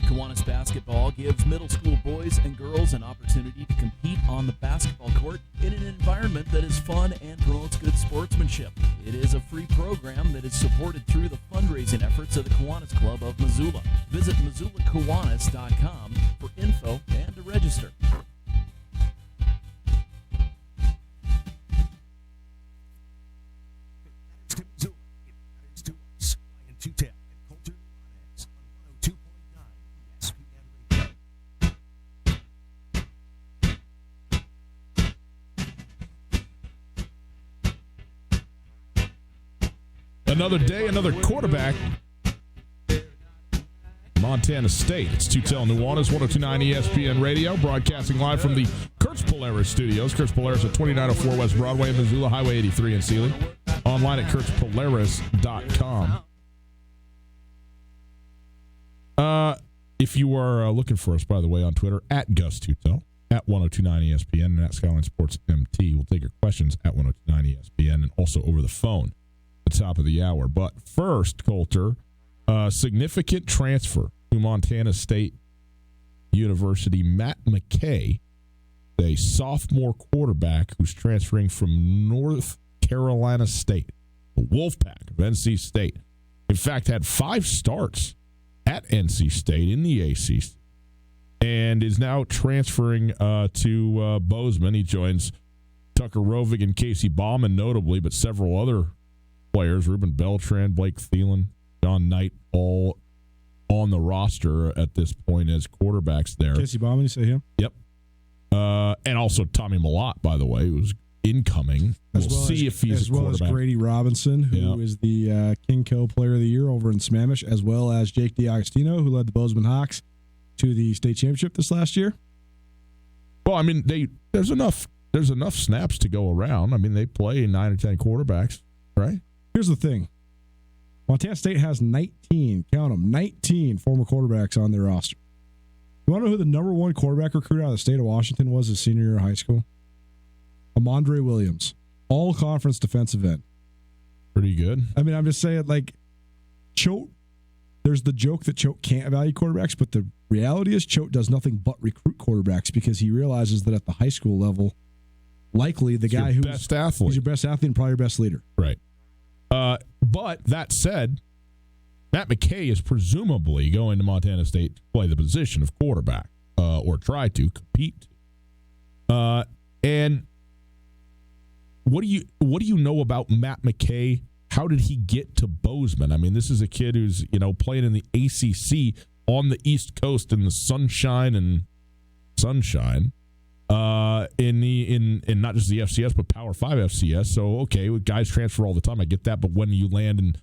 Kiwanis basketball gives middle school boys and girls an opportunity to compete on the basketball court in an environment that is fun and promotes good sportsmanship. It is a free program that is supported through the fundraising efforts of the Kiwanis Club of Missoula. Visit MissoulaKiwanis.com for info and to register. Tootell and Colter Nuanez on 102.9 ESPN Radio. Another day, another quarterback. Montana State. It's Tootell Nuanez, 102.9 ESPN Radio, broadcasting live from the Kurtz Polaris studios. Kurtz Polaris at 2904 West Broadway in Missoula, Highway 83 in Sealy. Online at kurtzpolaris.com. If you are looking for us, by the way, on Twitter, at Gus Tootell, at 1029 ESPN, and at Skyline Sports MT. We'll take your questions at 1029 ESPN and also over the phone at the top of the hour. But first, Coulter, significant transfer to Montana State University. Matt McKay, a sophomore quarterback who's transferring from North Carolina State, the Wolfpack of NC State. In fact, had 5 starts at NC State in the ACC, and is now transferring to Bozeman. He joins Tucker Rovig and Casey Bauman, notably, but several other players, Ruben Beltran, Blake Thielen, John Knight, all on the roster at this point as quarterbacks there. Casey Bauman, you say him? Yep. And also Tommy Malott, by the way, who's incoming. We'll see if he's a quarterback. As well as Grady Robinson, who is the Kingco Player of the Year over in Sammamish, as well as Jake DiAgostino, who led the Bozeman Hawks to the state championship this last year. Well, I mean, there's enough snaps to go around. I mean, they play 9 or 10 quarterbacks, right? Here's the thing. Montana State has 19, count them, 19 former quarterbacks on their roster. You want to know who the number 1 quarterback recruit out of the state of Washington was his senior year of high school? Amandre Williams, all-conference defensive end. Pretty good. I mean, I'm just saying, like, Choate, there's the joke that Choate can't evaluate quarterbacks, but the reality is Choate does nothing but recruit quarterbacks because he realizes that at the high school level, likely the guy who's best athlete. He's your best athlete and probably your best leader. Right. But that said, Matt McKay is presumably going to Montana State to play the position of quarterback or try to compete. And what do you know about Matt McKay? How did he get to Bozeman? I mean, this is a kid who's playing in the ACC on the East Coast in the sunshine in not just the FCS but Power 5 FCS. So okay, guys transfer all the time. I get that, but when you land in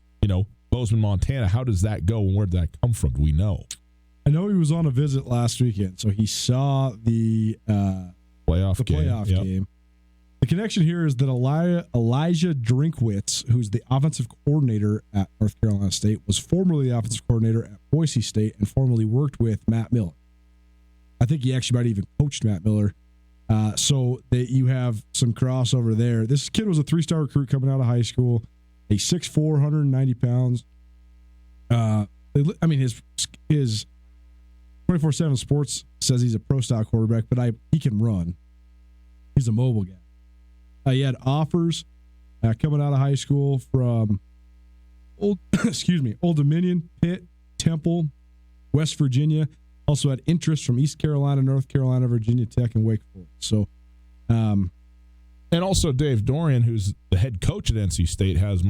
Bozeman, Montana, how does that go and where did that come from? Do we know? I know he was on a visit last weekend, so he saw the playoff game. The connection here is that Elijah Drinkwitz, who's the offensive coordinator at North Carolina State, was formerly the offensive coordinator at Boise State and formerly worked with Matt Miller. I think he actually might have even coached Matt Miller. So that you have some crossover there. This kid was a 3-star recruit coming out of high school. He's 6'4", 190 pounds. His 24/7 Sports says he's a pro-style quarterback, but he can run. He's a mobile guy. He had offers coming out of high school from Old Dominion, Pitt, Temple, West Virginia. Also had interest from East Carolina, North Carolina, Virginia Tech, and Wake Forest. So, and also Dave Dorian, who's the head coach at NC State, has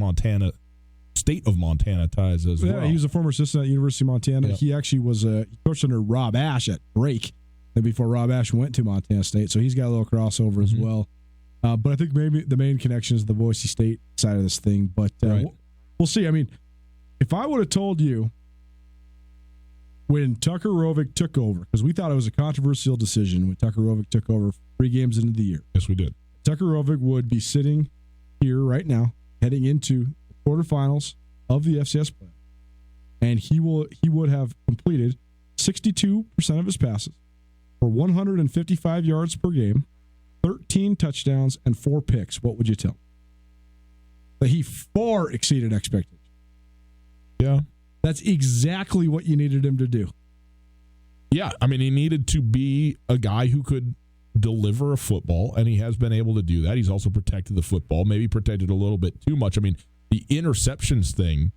State of Montana ties as well. Yeah, he was a former assistant at University of Montana. Yep. He actually was he coached under Rob Ash at Drake, and before Rob Ash went to Montana State. So he's got a little crossover as well. But I think maybe the main connection is the Boise State side of this thing. But we'll see. I mean, if I would have told you when Tucker Rovig took over, because we thought it was a controversial decision when Tucker Rovig took over 3 games into the year. Yes, we did. Tucker Rovig would be sitting here right now, heading into the quarterfinals of the FCS play, and he would have completed 62% of his passes for 155 yards per game, 13 touchdowns, and 4 picks. What would you tell me? That he far exceeded expectations. Yeah. That's exactly what you needed him to do. Yeah, I mean, he needed to be a guy who could deliver a football, and he has been able to do that. He's also protected the football, maybe protected a little bit too much. I mean, the interceptions thing,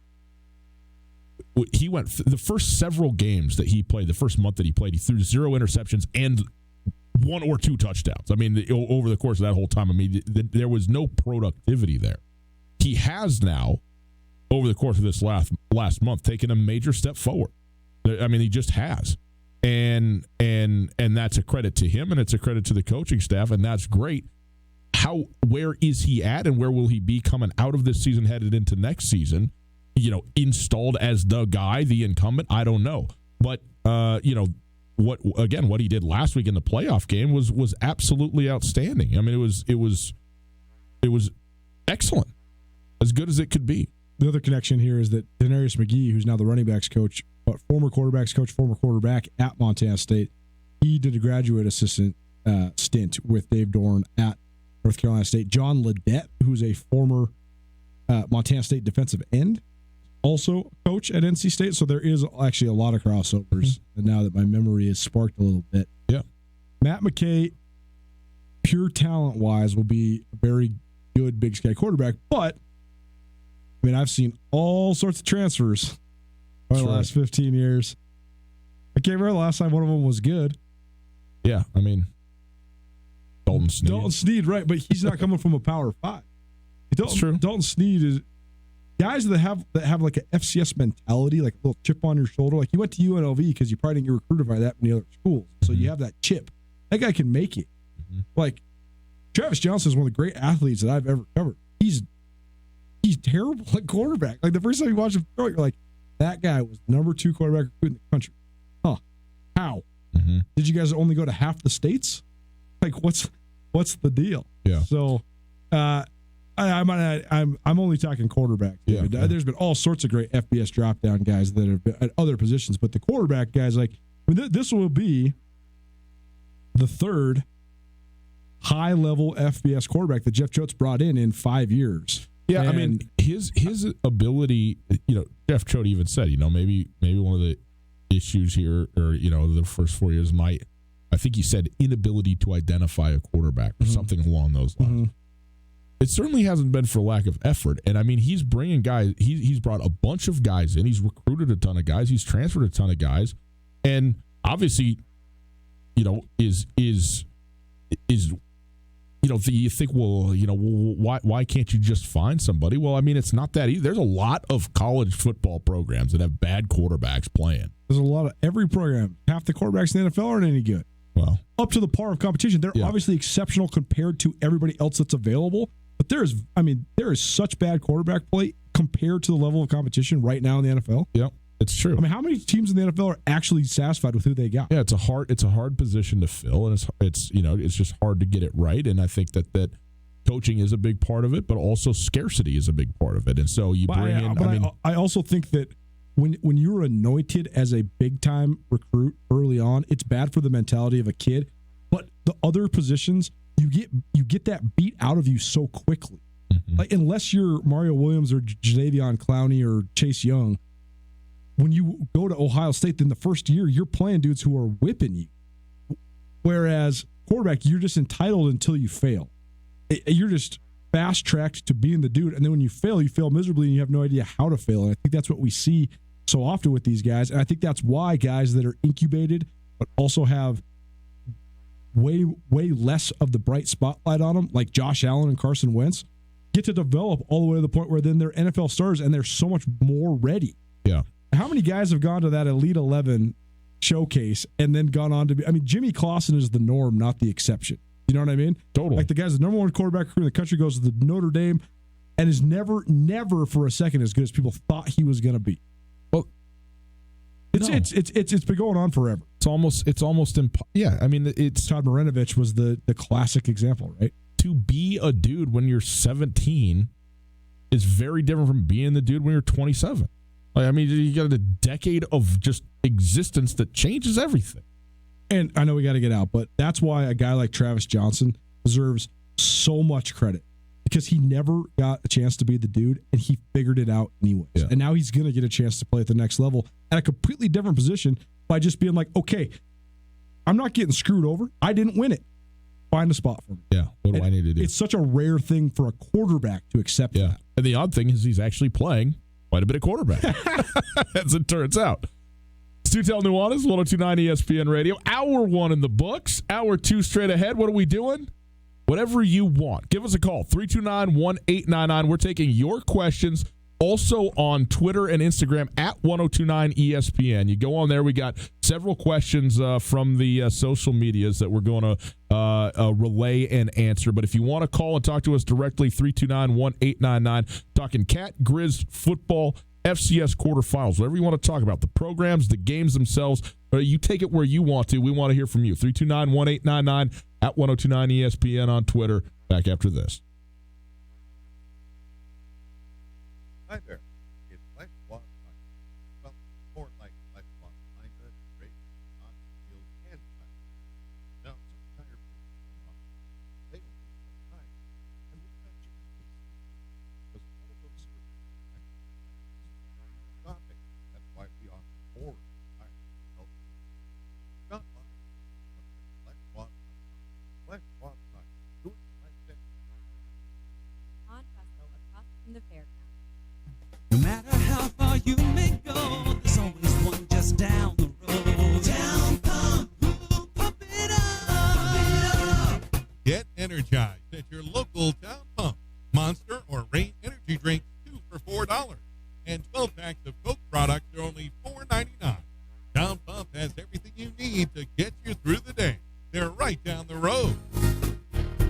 he went the first several games that he played, the first month that he played, he threw 0 interceptions and 1 or 2 touchdowns. I mean, over the course of that whole time, I mean, there was no productivity there. He has now, over the course of this last month, taken a major step forward. I mean, he just has. And that's a credit to him, and it's a credit to the coaching staff, and that's great. Where is he at, and where will he be coming out of this season, headed into next season? Installed as the guy, the incumbent, I don't know. But what he did last week in the playoff game was absolutely outstanding. I mean, it was excellent, as good as it could be. The other connection here is that Denarius McGee, who's now the running backs coach, but former quarterbacks coach, former quarterback at Montana State, he did a graduate assistant stint with Dave Dorn at North Carolina State. John Ledette, who's a former Montana State defensive end, also a coach at NC State. So there is actually a lot of crossovers. And now that my memory is sparked a little bit. Yeah. Matt McKay, pure talent-wise, will be a very good Big Sky quarterback, but I mean, I've seen all sorts of transfers over the last 15 years. I can't remember the last time one of them was good. Yeah, I mean, Dalton Snead. Right, but he's not coming from a Power 5. That's true. Dalton Snead is guys that have like an FCS mentality, like a little chip on your shoulder. Like you went to UNLV because you probably didn't get recruited by that many other schools, so you have that chip. That guy can make it. Like Travis Johnson is one of the great athletes that I've ever covered. He's terrible at quarterback. Like the first time you watch him throw it, you're like, that guy was the number 2 quarterback recruit in the country. Huh? How? Did you guys only go to half the states? Like, what's the deal? Yeah. So, I'm only talking quarterback. Yeah. There's been all sorts of great FBS drop down guys that have been at other positions, but the quarterback guys, like, I mean, this will be the 3rd high level FBS quarterback that Jeff Choate's brought in 5 years. Yeah, I mean, his ability, Jeff Choate even said, maybe one of the issues here, or, the first 4 years I think he said inability to identify a quarterback or something along those lines. It certainly hasn't been for lack of effort. And I mean, he's bringing guys, he's brought a bunch of guys in, he's recruited a ton of guys, he's transferred a ton of guys, and obviously, is you think, well, why can't you just find somebody? Well, I mean, it's not that easy. There's a lot of college football programs that have bad quarterbacks playing. There's a lot of every program. Half the quarterbacks in the NFL aren't any good. Well, up to the par of competition. They're obviously exceptional compared to everybody else that's available. But there is such bad quarterback play compared to the level of competition right now in the NFL. Yep. It's true. I mean, how many teams in the NFL are actually satisfied with who they got? Yeah, it's a hard position to fill, and it's just hard to get it right. And I think that coaching is a big part of it, but also scarcity is a big part of it. And so you bring in. I also think that when you're anointed as a big time recruit early on, it's bad for the mentality of a kid. But the other positions, you get that beat out of you so quickly. Mm-hmm. Like, unless you're Mario Williams or Jadeveon Clowney or Chase Young, when you go to Ohio State, then the first year you're playing dudes who are whipping you. Whereas quarterback, you're just entitled until you fail. You're just fast tracked to being the dude, and then when you fail miserably, and you have no idea how to fail. And I think that's what we see so often with these guys, and I think that's why guys that are incubated but also have way less of the bright spotlight on them, like Josh Allen and Carson Wentz, get to develop all the way to the point where then they're NFL stars and they're so much more ready. Yeah. How many guys have gone to that Elite 11 showcase and then gone on to be? I mean, Jimmy Clausen is the norm, not the exception. You know what I mean? Totally. Like, the guy's the number one quarterback recruit in the country, goes to the Notre Dame, and is never for a second as good as people thought he was going to be. Well, it's been going on forever. It's almost yeah. I mean, it's Todd Marinovich was the classic example, right? To be a dude when you're 17 is very different from being the dude when you're 27. Like, I mean, you got a decade of just existence that changes everything. And I know we got to get out, but that's why a guy like Travis Johnson deserves so much credit, because he never got a chance to be the dude, and he figured it out anyways. Yeah. And now he's going to get a chance to play at the next level at a completely different position by just being like, okay, I'm not getting screwed over. I didn't win it. Find a spot for me. Yeah. What do I need to do? It's such a rare thing for a quarterback to accept that. And the odd thing is he's actually playing quite a bit of quarterback, as it turns out. Tootell, Nuanez, 102.9 ESPN Radio. Hour 1 in the books. Hour 2 straight ahead. What are we doing? Whatever you want. Give us a call, 329-1899. We're taking your questions also on Twitter and Instagram at 1029 ESPN. You go on there. We got several questions from the social medias that we're going to relay and answer. But if you want to call and talk to us directly, 329-1899. Talking Cat, Grizz, football, FCS quarterfinals, whatever you want to talk about, the programs, the games themselves, you take it where you want to. We want to hear from you. 329-1899 at 1029 ESPN on Twitter. Back after this. Hi there. It's Life Walk Time. Well, more like Life Walk Time, great, not feel and time. Now, some tire places come off. They don't need some time. And what about you? Because all of those services shopping. That's why we offer more tire help. Stop by. Life Walk Time. Life Walk Time. Do it like that. On Russell, across from the fairground. No matter how far you may go, there's always one just down the road. Town Pump, pump it up. Get energized at your local Town Pump. Monster or Reign energy drinks, 2 for $4. And 12 packs of Coke products are only $4.99. Town Pump has everything you need to get you through the day. They're right down the road.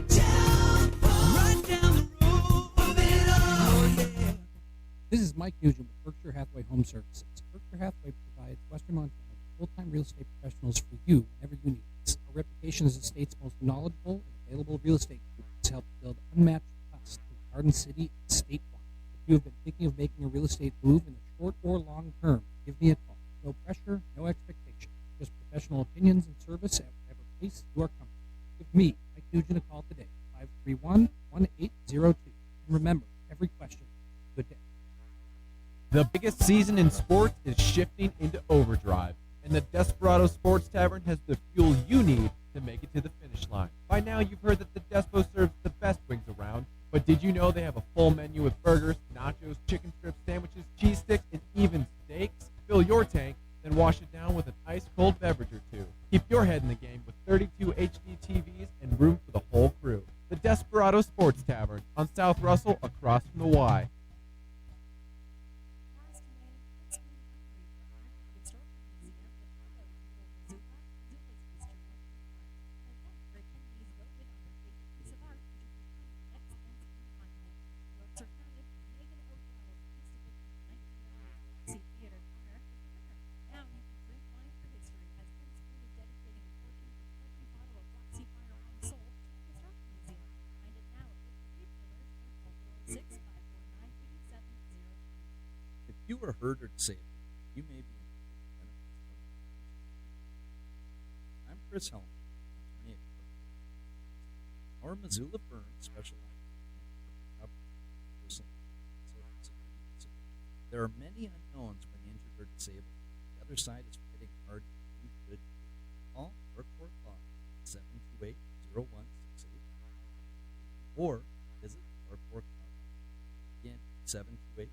Town Pump, right down the road. Pump it up. Oh, yeah. This is Mike Nugent with Berkshire Hathaway Home Services. Berkshire Hathaway provides Western Montana with full-time real estate professionals for you whenever you need us. Our reputation as the state's most knowledgeable and available real estate group has helped build unmatched trust in Garden City and statewide. If you have been thinking of making a real estate move in the short or long term, give me a call. No pressure, no expectation. Just professional opinions and service at whatever pace you are comfortable. Give me, Mike Nugent, a call today, 531-1802. And remember, every question, good day. The biggest season in sports is shifting into overdrive, and the Desperado Sports Tavern has the fuel you need to make it to the finish line. By now, you've heard that the Despo serves the best wings around, but did you know they have a full menu with burgers, nachos, chicken strips, sandwiches, cheese sticks, and even steaks? Fill your tank, then wash it down with an ice-cold beverage or two. Keep your head in the game with 32 HD TVs and room for the whole crew. The Desperado Sports Tavern on South Russell across from the Y. you are hurt or disabled, you may be entitled to benefits from the I'm Chris Helm, attorney at Clark. Our Missoula firm specializes in recovery, personal services, and disability. There are many unknowns when injured or disabled. The other side is fighting hard. You should call our court line 728-0168 or visit our court line again 728.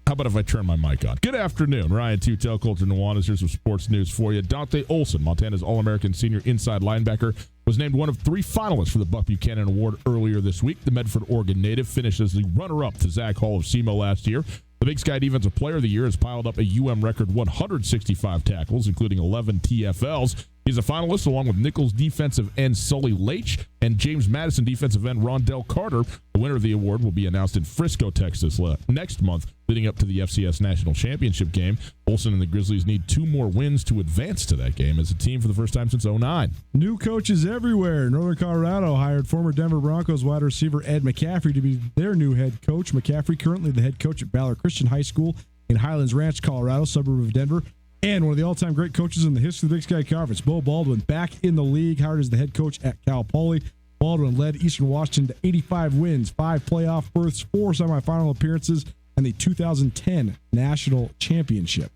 How about if I turn my mic on? Good afternoon. Ryan Tootell, Colter Nuanez. Here's some sports news for you. Dante Olson, Montana's All-American senior inside linebacker, was named one of 3 finalists for the Buck Buchanan Award earlier this week. The Medford, Oregon native finished as the runner-up to Zach Hall of SEMO last year. The Big Sky Defensive Player of the Year has piled up a UM record 165 tackles, including 11 TFLs. He's a finalist along with Nichols defensive end Sully Leitch and James Madison defensive end Rondell Carter. The winner of the award will be announced in Frisco, Texas next month, leading up to the FCS National Championship game. Olson and the Grizzlies need 2 more wins to advance to that game as a team for the first time since 2009. New coaches everywhere. Northern Colorado hired former Denver Broncos wide receiver Ed McCaffrey to be their new head coach. McCaffrey, currently the head coach at Ballard Christian High School in Highlands Ranch, Colorado, suburb of Denver, and one of the all-time great coaches in the history of the Big Sky Conference. Bo Baldwin back in the league, hired as the head coach at Cal Poly. Baldwin led Eastern Washington to 85 wins, 5 playoff berths, 4 semifinal appearances, and the 2010 National Championship.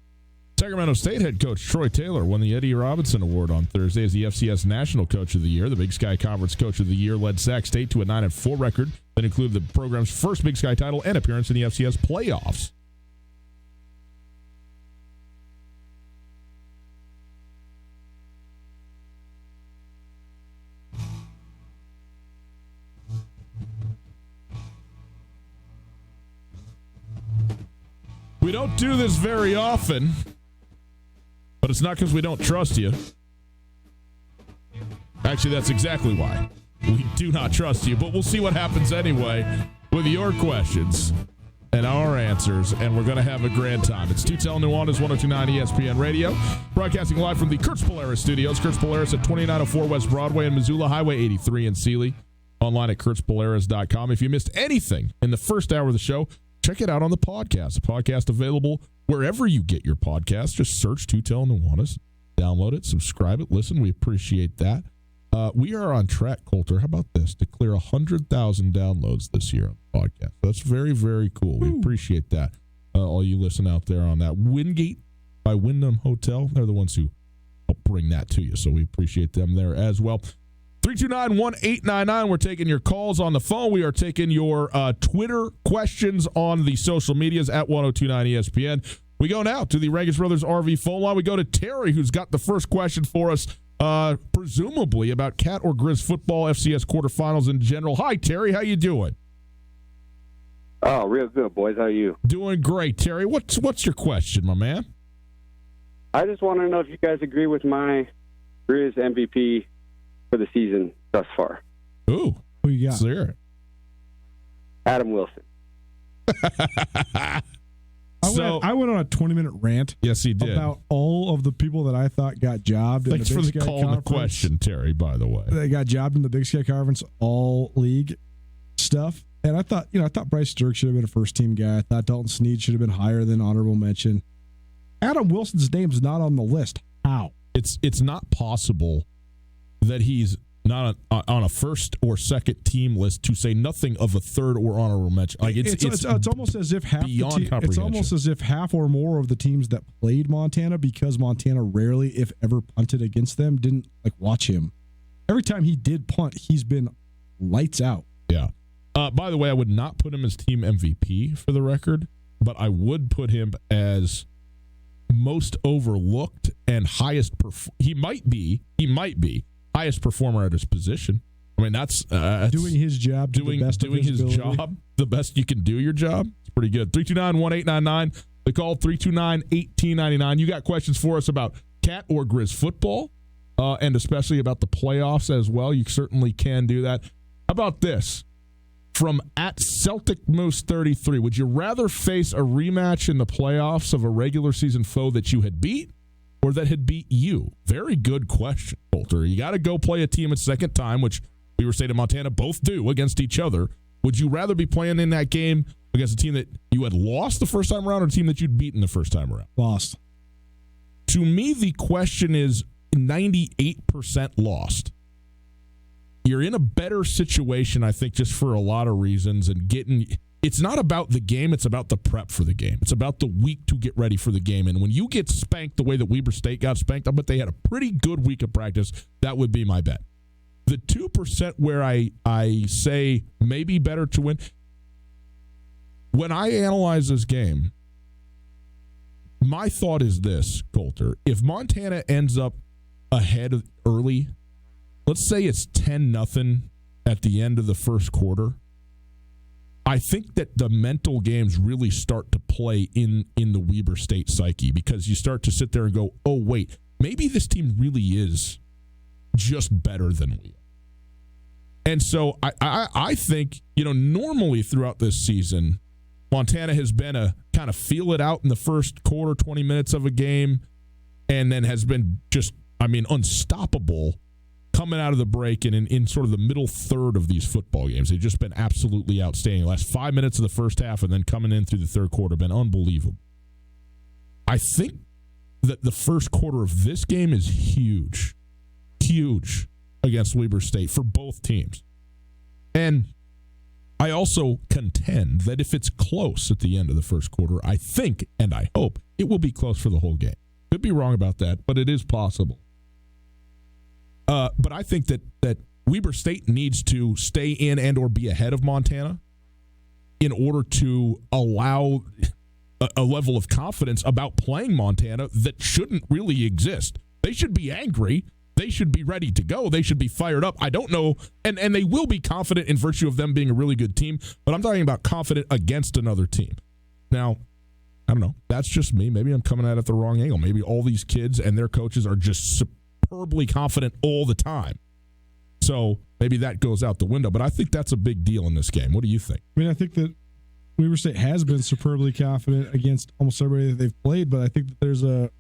Sacramento State head coach Troy Taylor won the Eddie Robinson Award on Thursday as the FCS National Coach of the Year. The Big Sky Conference Coach of the Year led Sac State to a 9-4 record that included the program's first Big Sky title and appearance in the FCS playoffs. We don't do this very often, but it's not because we don't trust you. Actually, that's exactly why. We do not trust you, but we'll see what happens anyway with your questions and our answers, and we're going to have a grand time. It's Tootell Nuanez, 102.9 ESPN Radio, broadcasting live from the Kurtz Polaris studios. Kurtz Polaris at 2904 West Broadway in Missoula, Highway 83 in Sealy. Online at kurtzpolaris.com. If you missed anything in the first hour of the show, check it out on the podcast. The podcast available wherever you get your podcast. Just search Tootell Nuanez, download it, subscribe it, listen. We appreciate that. We are on track, Colter. How about this? To clear 100,000 downloads this year on the podcast. That's very, very cool. We appreciate that. All you listen out there on that. Wingate by Wyndham Hotel, they're the ones who help bring that to you. So we appreciate them there as well. 329-1899. We're taking your calls on the phone. We are taking your Twitter questions on the social medias at 1029 ESPN. We go now to the Regis Brothers RV phone line. We go to Terry, who's got the first question for us, presumably about Cat or Grizz football, FCS quarterfinals in general. Hi, Terry. How you doing? Oh, real good, boys. How are you? Doing great, Terry. What's your question, my man? I just want to know if you guys agree with my Grizz MVP for the season thus far. Ooh. Who you got? Let's hear it. Adam Wilson. I went on a 20-minute rant. Yes, he did. About all of the people that I thought got jobbed in the Big Sky Conference. Thanks for calling the question, Terry, by the way. They got jobbed in the Big Sky Conference all-league stuff. And I thought Bryce Sturck should have been a first-team guy. I thought Dalton Snead should have been higher than honorable mention. Adam Wilson's name's not on the list. How? It's not possible that he's not on a first or second team list, to say nothing of a third or honorable mention. Like it's almost as if half it's almost as if half or more of the teams that played Montana, because Montana rarely, if ever, punted against them, didn't watch him. Every time he did punt, he's been lights out. Yeah. By the way, I would not put him as team MVP for the record, but I would put him as most overlooked and highest. He might be highest performer at his position. I mean, that's doing his job. Doing his job the best you can do your job. It's pretty good. 329-1899. The call 329-1899. You got questions for us about Cat or Grizz football, and especially about the playoffs as well. You certainly can do that. How about this? From at Celtic Moose 33, would you rather face a rematch in the playoffs of a regular season foe that you had beat or that had beat you? Very good question, Coulter. You got to go play a team a second time, which Weber State and Montana both do against each other. Would you rather be playing in that game against a team that you had lost the first time around or a team that you'd beaten the first time around? Lost. To me, the question is 98% lost. You're in a better situation, I think, just for a lot of reasons. And it's not about the game, it's about the prep for the game. It's about the week to get ready for the game. And when you get spanked the way that Weber State got spanked, I bet they had a pretty good week of practice. That would be my bet. The 2% where I say maybe better to win, when I analyze this game, my thought is this, Coulter. If Montana ends up ahead early, let's say it's 10-0 at the end of the first quarter, I think that the mental games really start to play in the Weber State psyche, because you start to sit there and go, oh, wait, maybe this team really is just better than we are. And so I think, normally throughout this season, Montana has been a kind of feel it out in the first quarter, 20 minutes of a game, and then has been just, unstoppable coming out of the break and in sort of the middle third of these football games. They've just been absolutely outstanding. The last 5 minutes of the first half and then coming in through the third quarter have been unbelievable. I think that the first quarter of this game is huge against Weber State for both teams. And I also contend that if it's close at the end of the first quarter, I think and I hope it will be close for the whole game. Could be wrong about that, but it is possible. But I think that Weber State needs to stay in and or be ahead of Montana in order to allow a level of confidence about playing Montana that shouldn't really exist. They should be angry. They should be ready to go. They should be fired up. I don't know. And they will be confident in virtue of them being a really good team, but I'm talking about confident against another team. Now, I don't know. That's just me. Maybe I'm coming at it the wrong angle. Maybe all these kids and their coaches are just superbly confident all the time. So maybe that goes out the window, but I think that's a big deal in this game. What do you think? I think that Weber State has been superbly confident against almost everybody that they've played, but I think that there's at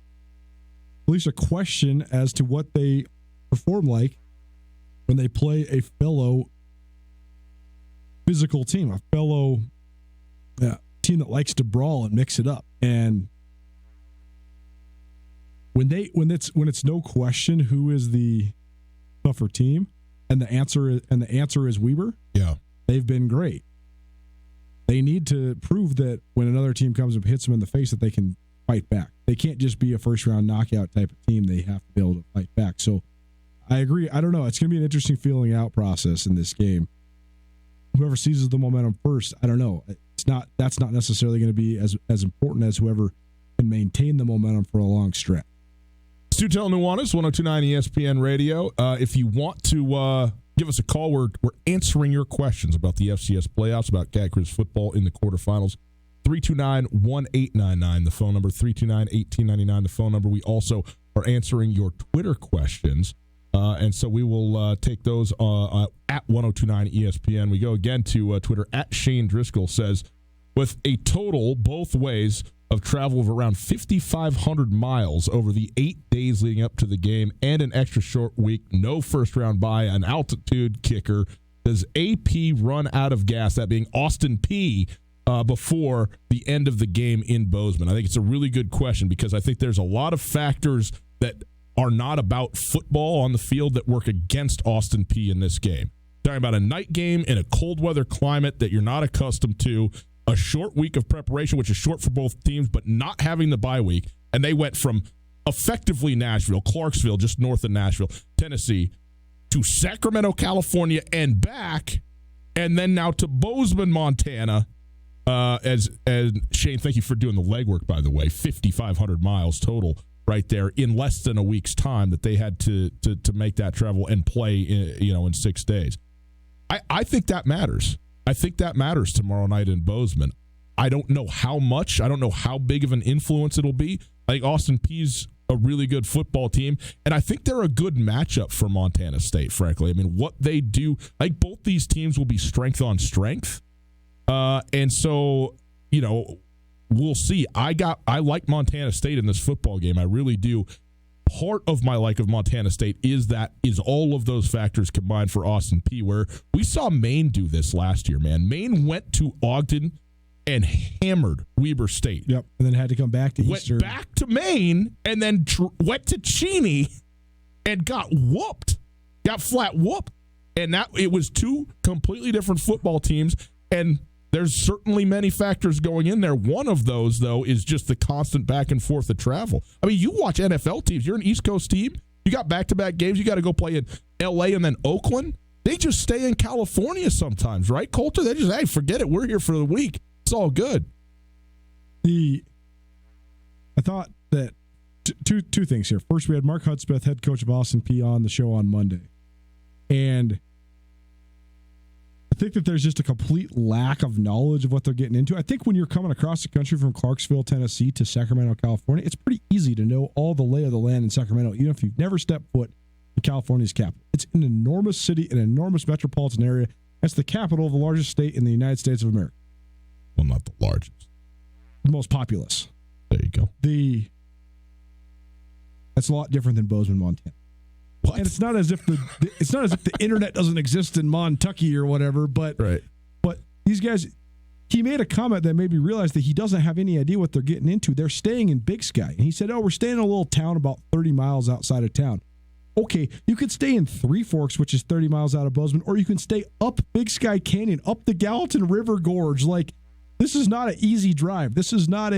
least a question as to what they perform like when they play a fellow physical team, a fellow team that likes to brawl and mix it up. And when it's no question who is the tougher team, and the answer is Weber. Yeah, they've been great. They need to prove that when another team comes and hits them in the face that they can fight back. They can't just be a first-round knockout type of team. They have to be able to fight back. So I agree. I don't know. It's going to be an interesting feeling out process in this game. Whoever seizes the momentum first, I don't know. That's not necessarily going to be as important as whoever can maintain the momentum for a long stretch. Tootell, Nuanez, 102.9 ESPN Radio. If you want to give us a call, we're answering your questions about the FCS playoffs, about Cat Grizz football in the quarterfinals. 329-1899, the phone number. 329-1899, the phone number. We also are answering your Twitter questions, and so we will take those at 102.9 ESPN. We go again to Twitter. At Shane Driscoll says, with a total both ways of travel of around 5,500 miles over the 8 days leading up to the game and an extra short week, no first-round bye, an altitude kicker, does AP run out of gas, that being Austin Peay, before the end of the game in Bozeman? I think it's a really good question because I think there's a lot of factors that are not about football on the field that work against Austin Peay in this game. Talking about a night game in a cold weather climate that you're not accustomed to, a short week of preparation, which is short for both teams, but not having the bye week. And they went from effectively Nashville, Clarksville, just north of Nashville, Tennessee, to Sacramento, California, and back, and then now to Bozeman, Montana. As Shane, thank you for doing the legwork, by the way. 5,500 miles total right there in less than a week's time that they had to make that travel and play in 6 days. I think that matters. I think that matters tomorrow night in Bozeman. I don't know how much. I don't know how big of an influence it'll be. I think Austin Peay's a really good football team, and I think they're a good matchup for Montana State, frankly. I mean, what they do, I think both these teams will be strength on strength. And so, we'll see. I like Montana State in this football game. I really do. Part of my like of Montana State is all of those factors combined for Austin Peay, where we saw Maine do this last year, man. Maine went to Ogden and hammered Weber State. Yep, and then had to come back to Eastern. Went back to Maine and then went to Cheney and got whooped. Got flat whooped. And it was two completely different football teams, and there's certainly many factors going in there. One of those, though, is just the constant back and forth of travel. I mean, you watch NFL teams. You're an East Coast team. You got back-to-back games. You got to go play in L.A. and then Oakland. They just stay in California sometimes, right, Coulter? They just, hey, forget it. We're here for the week. It's all good. I thought that two things here. First, we had Mark Hudspeth, head coach of Austin Peay, on the show on Monday. And I think that there's just a complete lack of knowledge of what they're getting into. I think when you're coming across the country from Clarksville, Tennessee to Sacramento, California, it's pretty easy to know all the lay of the land in Sacramento, even if you've never stepped foot in California's capital. It's an enormous city, an enormous metropolitan area. That's the capital of the largest state in the United States of America. Well, not the largest. The most populous. There you go. That's a lot different than Bozeman, Montana. What? And it's not as if the internet doesn't exist in Montucky or whatever, but right. But these guys, he made a comment that made me realize that he doesn't have any idea what they're getting into. They're staying in Big Sky. And he said, we're staying in a little town about 30 miles outside of town. Okay, you could stay in Three Forks, which is 30 miles out of Bozeman, or you can stay up Big Sky Canyon, up the Gallatin River Gorge. Like, this is not an easy drive. This is not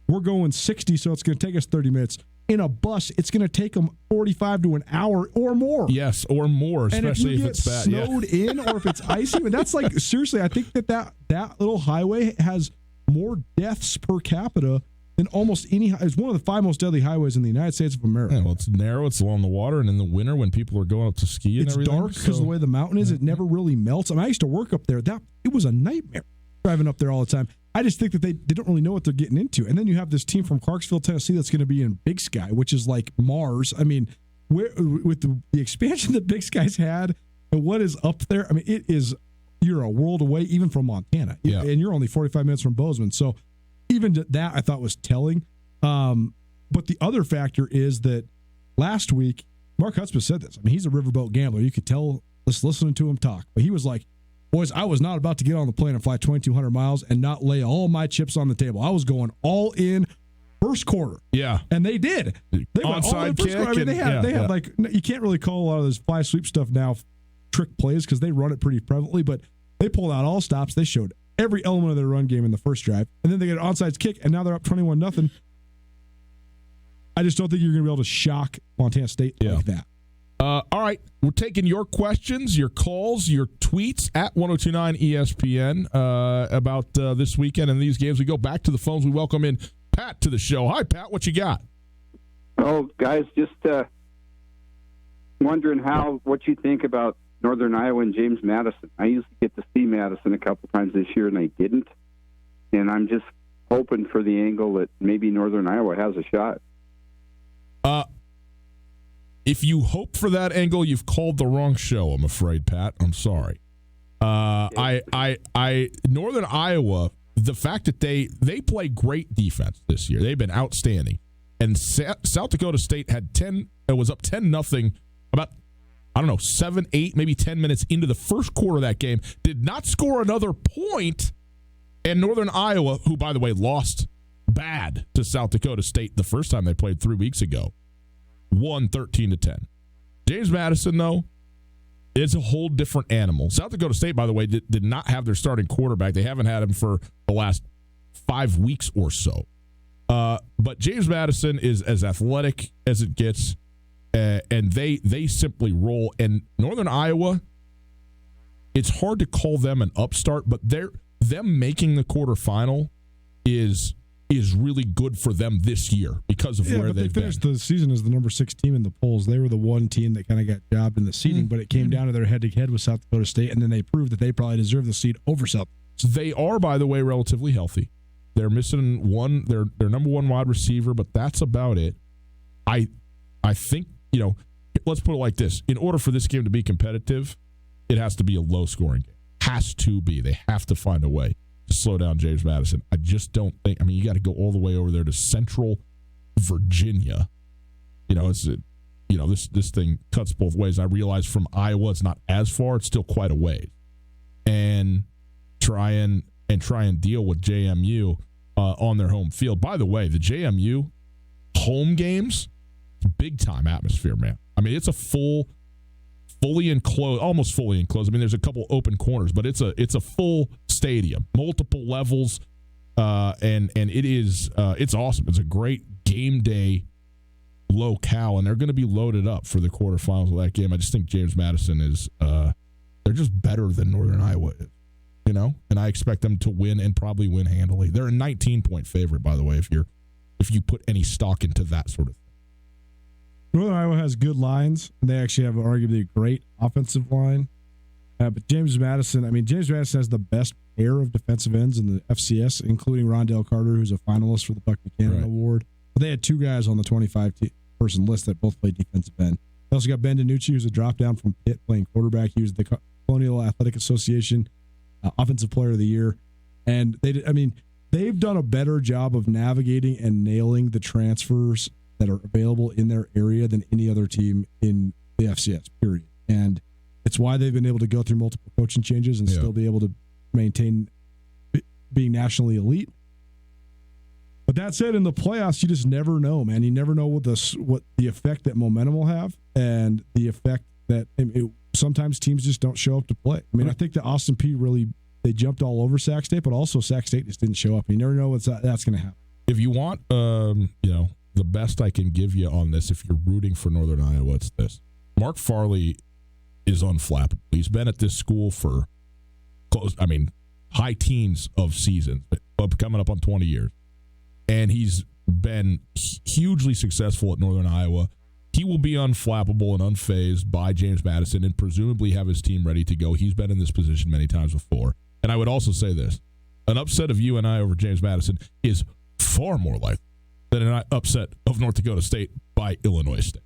we're going 60, so it's going to take us 30 minutes. In a bus, it's going to take them 45 to an hour or more. Yes, or more, especially if it's bad. Snowed in or if it's icy. But that's like, seriously, I think that little highway has more deaths per capita than almost any. It's one of the 5 most deadly highways in the United States of America. Yeah, well, it's narrow, it's along the water, and in the winter when people are going up to ski and everything. It's dark because of the way the mountain is. It never really melts. I mean, I used to work up there. It was a nightmare driving up there all the time. I just think that they don't really know what they're getting into. And then you have this team from Clarksville, Tennessee that's going to be in Big Sky, which is like Mars. I mean, with the expansion that Big Sky's had and what is up there, I mean, you're a world away even from Montana. Yeah. And you're only 45 minutes from Bozeman. So even that I thought was telling. But the other factor is that last week, Mark Hudspeth said this. I mean, he's a riverboat gambler. You could tell just listening to him talk. But he was like, boys, I was not about to get on the plane and fly 2,200 miles and not lay all my chips on the table. I was going all in first quarter. Yeah. And they did. They went all in first quarter. I mean, they had like, you can't really call a lot of this fly sweep stuff now trick plays because they run it pretty prevalently, but they pulled out all stops. They showed every element of their run game in the first drive. And then they get an onside kick, and now they're up 21-0. I just don't think you're going to be able to shock Montana State like that. All right, we're taking your questions, your calls, your tweets at 1029 ESPN about this weekend and these games. We go back to the phones. We welcome in Pat to the show. Hi, Pat. What you got? Oh, guys, just wondering what you think about Northern Iowa and James Madison. I usually get to see Madison a couple times this year, and I didn't. And I'm just hoping for the angle that maybe Northern Iowa has a shot. If you hope for that angle, you've called the wrong show, I'm afraid, Pat. I'm sorry. Northern Iowa, the fact that they play great defense this year, they've been outstanding. And South Dakota State was up 10-0 about, 7, 8, maybe 10 minutes into the first quarter of that game, did not score another point. And Northern Iowa, who, by the way, lost bad to South Dakota State the first time they played 3 weeks ago, won 13-10. James Madison, though, is a whole different animal. South Dakota State, by the way, did not have their starting quarterback. They haven't had him for the last 5 weeks or so. But James Madison is as athletic as it gets, and they simply roll. And Northern Iowa, it's hard to call them an upstart, but them making the quarterfinal is really good for them this year because of where they've finished the season as the number 6 team in the polls. They were the one team that kind of got jobbed in the seeding, but it came down to their head-to-head with South Dakota State, and then they proved that they probably deserve the seed over South. They are, by the way, relatively healthy. They're missing their number one wide receiver, but that's about it. I think, let's put it like this. In order for this game to be competitive, it has to be a low-scoring game. Has to be. They have to find a way to slow down James Madison. I just don't think. I mean, you got to go all the way over there to Central Virginia. This thing cuts both ways. I realize from Iowa, it's not as far. It's still quite a ways. And try and deal with JMU on their home field. By the way, the JMU home games, big time atmosphere, man. I mean, it's a fully enclosed, almost fully enclosed. I mean, there's a couple open corners, but it's a full stadium, multiple levels, and it is it's awesome. It's a great game day locale, and they're going to be loaded up for the quarterfinals of that game. I just think James Madison is they're just better than Northern Iowa is, and I expect them to win and probably win handily. They're a 19-point favorite, by the way, if you put any stock into that sort of thing. Northern Iowa has good lines. They actually have arguably a great offensive line. But James Madison has the best pair of defensive ends in the FCS, including Rondell Carter, who's a finalist for the Buck Buchanan Award. But they had two guys on the 25-person list that both played defensive end. They also got Ben DiNucci, who's a drop down from Pitt, playing quarterback. He was the Colonial Athletic Association Offensive Player of the Year. And they've done a better job of navigating and nailing the transfers that are available in their area than any other team in the FCS, period. And it's why they've been able to go through multiple coaching changes and still be able to maintain being nationally elite. But that said, in the playoffs, you just never know, man. You never know what the effect that momentum will have, and the effect that sometimes teams just don't show up to play. I mean, I think that Austin Peay they jumped all over Sac State, but also Sac State just didn't show up. You never know that's going to happen. If you want, the best I can give you on this, if you're rooting for Northern Iowa, it's this. Mark Farley is unflappable. He's been at this school for high teens of seasons, coming up on 20 years. And he's been hugely successful at Northern Iowa. He will be unflappable and unfazed by James Madison and presumably have his team ready to go. He's been in this position many times before. And I would also say this. An upset of UNI over James Madison is far more likely than an upset of North Dakota State by Illinois State.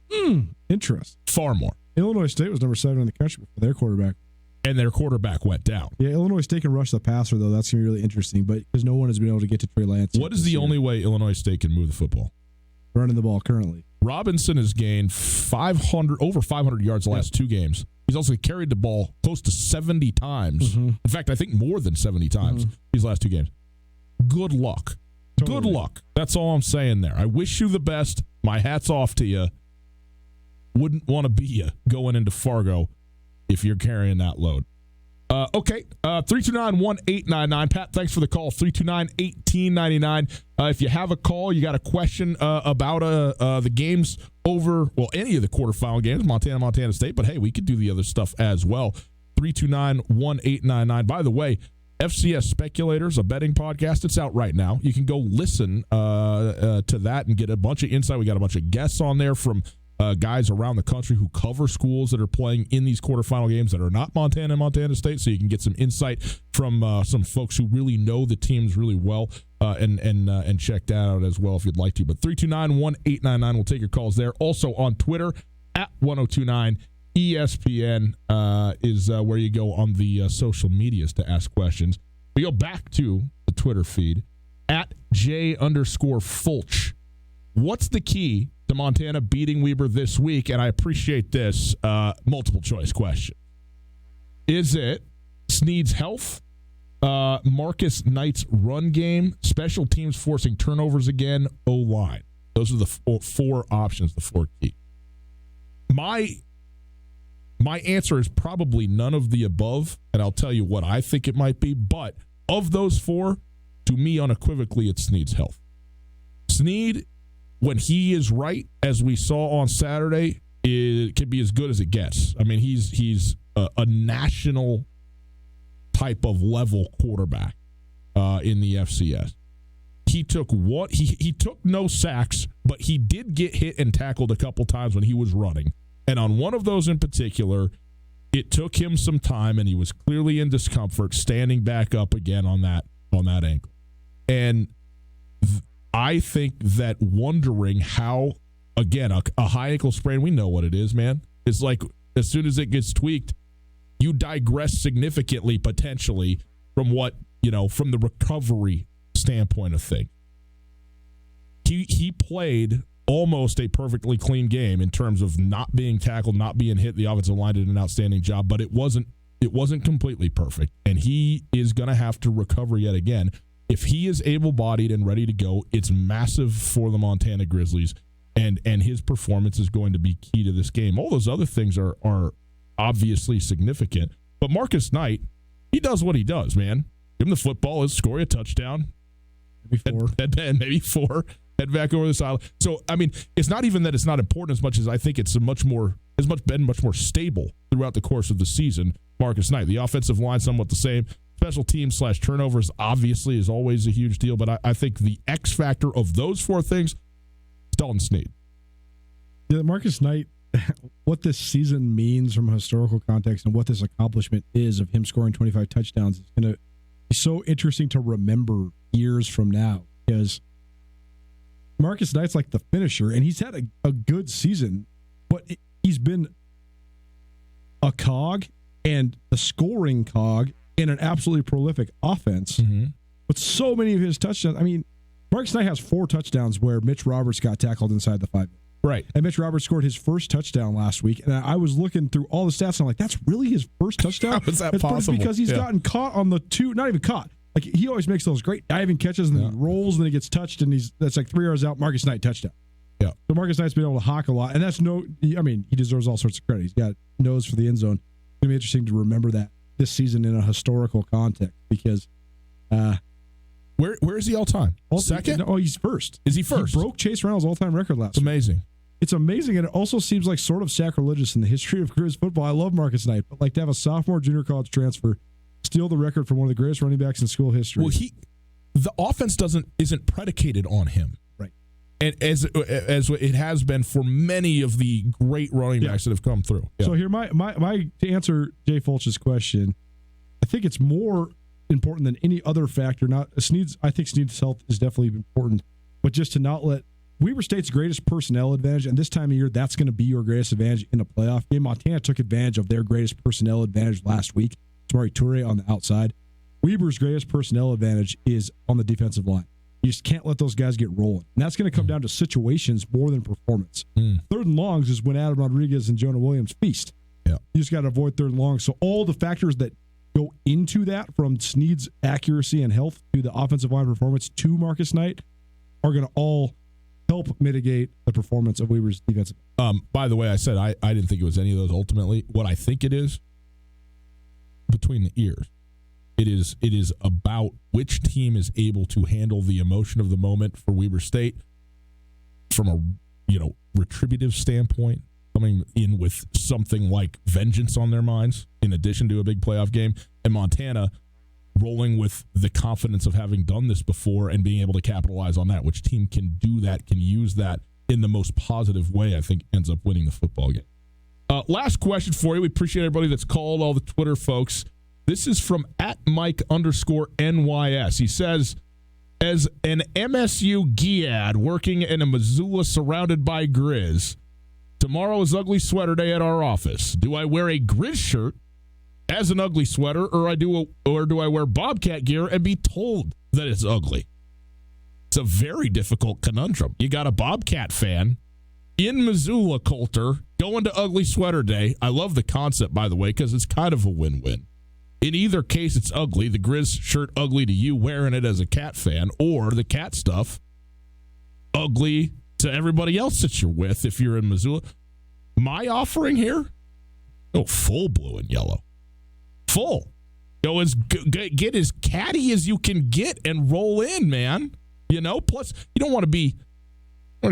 Interesting. Far more. Illinois State was number 7 in the country before their quarterback. And their quarterback went down. Yeah, Illinois State can rush the passer, though. That's going to be really interesting, but because no one has been able to get to Trey Lance. What is the only way Illinois State can move the football? Running the ball currently. Robinson has gained over 500 yards the last 2 games. He's also carried the ball close to 70 times. Mm-hmm. In fact, I think more than 70 times these last 2 games. Good luck. Totally. Good luck. That's all I'm saying there. I wish you the best. My hat's off to you. Wouldn't want to be you going into Fargo if you're carrying that load. Okay, 329-1899. Pat, thanks for the call. 329-1899. If you have a call, you got a question about the games over, any of the quarterfinal games, Montana State, but hey, we could do the other stuff as well. 329-1899. By the way, FCS Speculators, a betting podcast, it's out right now. You can go listen to that and get a bunch of insight. We got a bunch of guests on there from guys around the country who cover schools that are playing in these quarterfinal games that are not Montana and Montana State, so you can get some insight from some folks who really know the teams really well, and check that out as well if you'd like to. But 329-1899, we'll take your calls there. Also on Twitter, at 1029 ESPN is where you go on the social medias to ask questions. We go back to the Twitter feed, at J_Fulch. What's the key to Montana beating Weber this week? And I appreciate this multiple choice question. Is it Snead's health, Marcus Knight's run game, special teams forcing turnovers again, O-line? Those are the four options, the 4 key. My answer is probably none of the above, and I'll tell you what I think it might be. But of those 4, to me, unequivocally, it's Snead's health. Snead, when he is right, as we saw on Saturday, it can be as good as it gets. I mean, he's a national type of level quarterback in the FCS. He took he took no sacks, but he did get hit and tackled a couple times when he was running. And on one of those in particular, it took him some time, and he was clearly in discomfort standing back up again on that ankle. And I think that wondering how again, a high ankle sprain, we know what it is, man. It's like as soon as it gets tweaked, you digress significantly, potentially, from from the recovery standpoint of things. He played almost a perfectly clean game in terms of not being tackled, not being hit. The offensive line did an outstanding job, but it wasn't completely perfect, and he is going to have to recover yet again. If he is able-bodied and ready to go, it's massive for the Montana Grizzlies, and his performance is going to be key to this game. All those other things are obviously significant, but Marcus Knight, he does what he does, man. Give him the football, he'll score a touchdown, maybe four. Head back over the side. So, I mean, it's not even that it's not important as much as I think it's been much more stable throughout the course of the season. Marcus Knight, the offensive line somewhat the same. Special teams / turnovers obviously is always a huge deal, but I think the X factor of those four things, Dalton Snead. Yeah, Marcus Knight, what this season means from a historical context and what this accomplishment is of him scoring 25 touchdowns is going to be so interesting to remember years from now, because Marcus Knight's like the finisher, and he's had a good season, but he's been a cog and a scoring cog in an absolutely prolific offense. Mm-hmm. But so many of his touchdowns, I mean, Marcus Knight has 4 touchdowns where Mitch Roberts got tackled inside the 5. Right. And Mitch Roberts scored his first touchdown last week, and I was looking through all the stats, and I'm like, that's really his first touchdown? How is that it's possible? Because he's gotten caught on the 2, not even caught. Like, he always makes those great diving catches, and then he rolls, and then he gets touched, and that's like 3 yards out. Marcus Knight touchdown. Yeah. So Marcus Knight's been able to hawk a lot, and he deserves all sorts of credit. He's got nose for the end zone. It's going to be interesting to remember that this season in a historical context, because where is he all time? Second? No, he's first. Is he first? He broke Chase Reynolds' all-time record last week. Amazing. It's amazing, and it also seems like sort of sacrilegious in the history of Grizz football. I love Marcus Knight, but like to have a sophomore junior college transfer steal the record from one of the greatest running backs in school history. Well, the offense isn't predicated on him, right? And as it has been for many of the great running backs that have come through. Yeah. So here, my to answer Jay Fulch's question, I think it's more important than any other factor. I think Snead's health is definitely important, but just to not let Weber State's greatest personnel advantage, and this time of year, that's going to be your greatest advantage in a playoff game. Montana took advantage of their greatest personnel advantage last week. Samori Toure on the outside. Weber's greatest personnel advantage is on the defensive line. You just can't let those guys get rolling. And that's going to come down to situations more than performance. 3rd and longs is when Adam Rodriguez and Jonah Williams feast. Yeah. You just got to avoid 3rd and longs. So all the factors that go into that, from Snead's accuracy and health to the offensive line performance to Marcus Knight, are going to all help mitigate the performance of Weber's defensive. By the way, I said I didn't think it was any of those ultimately. What I think it is, between the ears, it is about which team is able to handle the emotion of the moment. For Weber State, from a retributive standpoint, coming in with something like vengeance on their minds in addition to a big playoff game, and Montana rolling with the confidence of having done this before and being able to capitalize on that. Which team can do that, can use that in the most positive way, I think ends up winning the football game. Last question for you. We appreciate everybody that's called, all the Twitter folks. This is from @Mike_NYS. He says, as an MSU Giad working in a Missoula surrounded by Grizz, tomorrow is ugly sweater day at our office. Do I wear a Grizz shirt as an ugly sweater, or do I wear Bobcat gear and be told that it's ugly? It's a very difficult conundrum. You got a Bobcat fan in Missoula, Coulter, going to ugly sweater day. I love the concept, by the way, because it's kind of a win-win. In either case, it's ugly. The Grizz shirt ugly to you wearing it as a Cat fan, or the Cat stuff ugly to everybody else that you're with if you're in Missoula. My offering here, go full blue and yellow. Full. Go get as catty as you can get and roll in, man. Plus you don't want to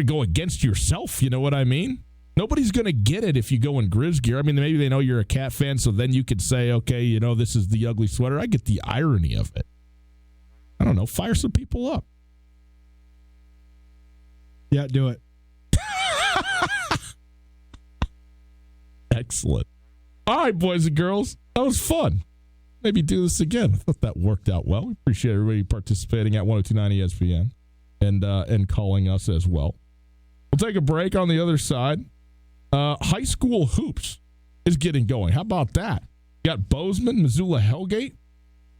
go against yourself, you know what I mean? Nobody's going to get it if you go in Grizz gear. I mean, maybe they know you're a Cat fan, so then you could say, okay, this is the ugly sweater. I get the irony of it. I don't know. Fire some people up. Yeah, do it. Excellent. All right, boys and girls. That was fun. Maybe do this again. I thought that worked out well. We appreciate everybody participating at 102.9 ESPN and calling us as well. We'll take a break. On the other side. High school hoops is getting going. How about that? You got Bozeman, Missoula, Hellgate. A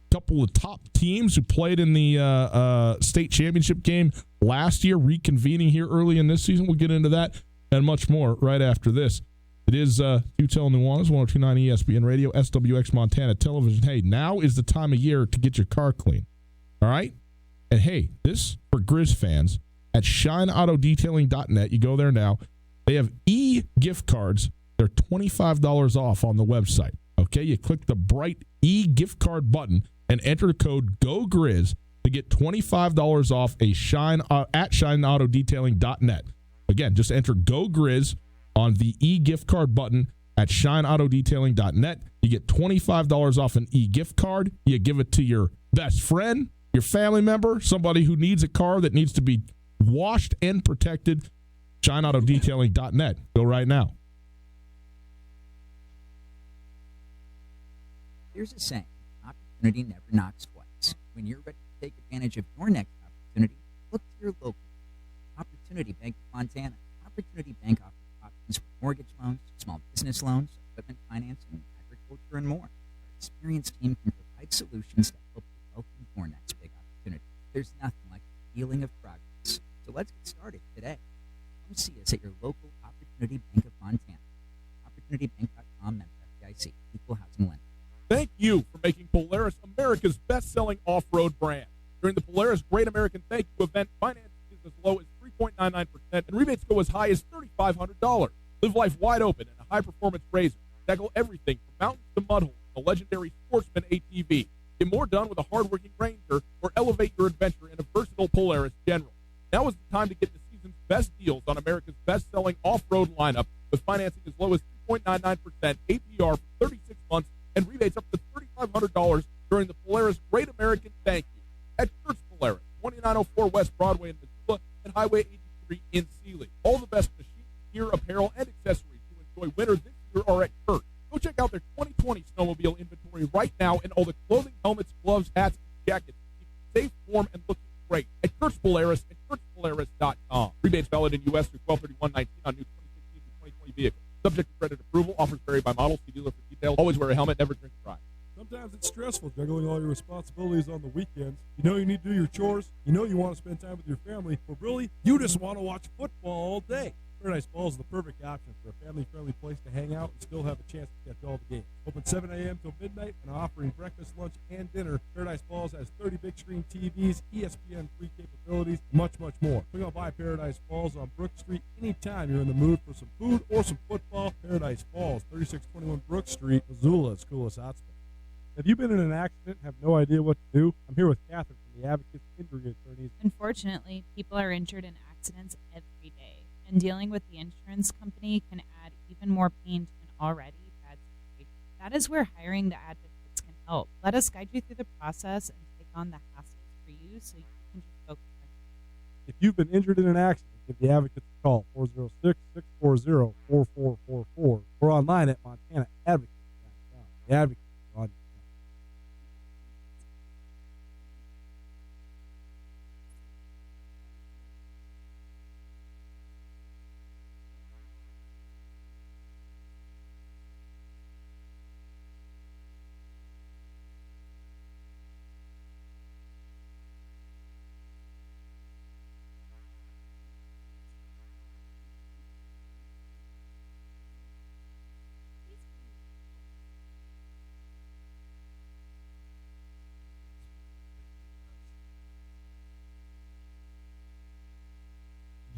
couple of top teams who played in the state championship game last year reconvening here early in this season. We'll get into that and much more right after this. It is Tootell, Nuanez, 102.9 ESPN Radio, SWX Montana Television. Hey, now is the time of year to get your car clean. All right? And hey, this for Grizz fans at shineautodetailing.net. You go there now. They have e-gift cards. They're $25 off on the website. Okay, you click the bright e-gift card button and enter the code GOGRIZ to get $25 off at shineautodetailing.net. Again, just enter GOGRIZ on the e-gift card button at shineautodetailing.net. You get $25 off an e-gift card. You give it to your best friend, your family member, somebody who needs a car that needs to be washed and protected. shineautodetailing.net. Go right now. There's a saying, opportunity never knocks twice. When you're ready to take advantage of your next opportunity, look to your local Opportunity Bank of Montana. Opportunity Bank offers options for mortgage loans, small business loans, equipment financing, agriculture, and more. Our experienced team can provide solutions that help you welcome your next big opportunity. There's nothing like the feeling of progress. So let's get started today. Come see us at your local Opportunity Bank of Montana. OpportunityBank.com, member FDIC, equal housing lender. Thank you for making Polaris America's best-selling off-road brand. During the Polaris Great American Thank You event, financing is as low as 3.99% and rebates go as high as $3,500. Live life wide open in a high-performance RZR. Tackle everything from mountains to mud holes, the legendary Sportsman ATV. Get more done with a hard-working Ranger or elevate your adventure in a versatile Polaris General. Now is the time to get the season's best deals on America's best-selling off-road lineup with financing as low as 3.99%, APR for 36 months, and rebates up to $3,500 during the Polaris Great American Thank You at Kurtz Polaris, 2904 West Broadway in Missoula and Highway 83 in Sealy. All the best machine, gear, apparel, and accessories to enjoy winter this year are at Kurtz. Go check out their 2020 snowmobile inventory right now and all the clothing, helmets, gloves, hats, and jackets to keep you safe, warm, and looking great at Kurtz Polaris and KurtzPolaris.com. Rebates valid in U.S. through 12/31/19 on new 2016 to 2020 vehicles. Subject to credit approval. Offers vary by model. See dealer for details. Always wear a helmet. Never drink and drive. Sometimes it's stressful juggling all your responsibilities on the weekends. You know you need to do your chores. You know you want to spend time with your family. But really, you just want to watch football all day. Paradise Falls is the perfect option for a family-friendly place to hang out and still have a chance to catch all the games. Open 7 a.m. till midnight and offering breakfast, lunch, and dinner. Paradise Falls has 30 big-screen TVs, ESPN free capabilities, much, much more. Swing on by Paradise Falls on Brook Street anytime you're in the mood for some food or some football. Paradise Falls, 3621 Brook Street, Missoula's coolest hotspot. Have you been in an accident and have no idea what to do? I'm here with Catherine from the Advocates Injury Attorneys. Unfortunately, people are injured in accidents every day, and dealing with the insurance company can add even more pain to an already bad situation. That is where hiring the advocates can help. Let us guide you through the process and take on the hassles for you so you can just focus on you. If you've been injured in an accident, give the Advocates a call, 406-640-4444, or online at MontanaAdvocates.com. The Advocates are on.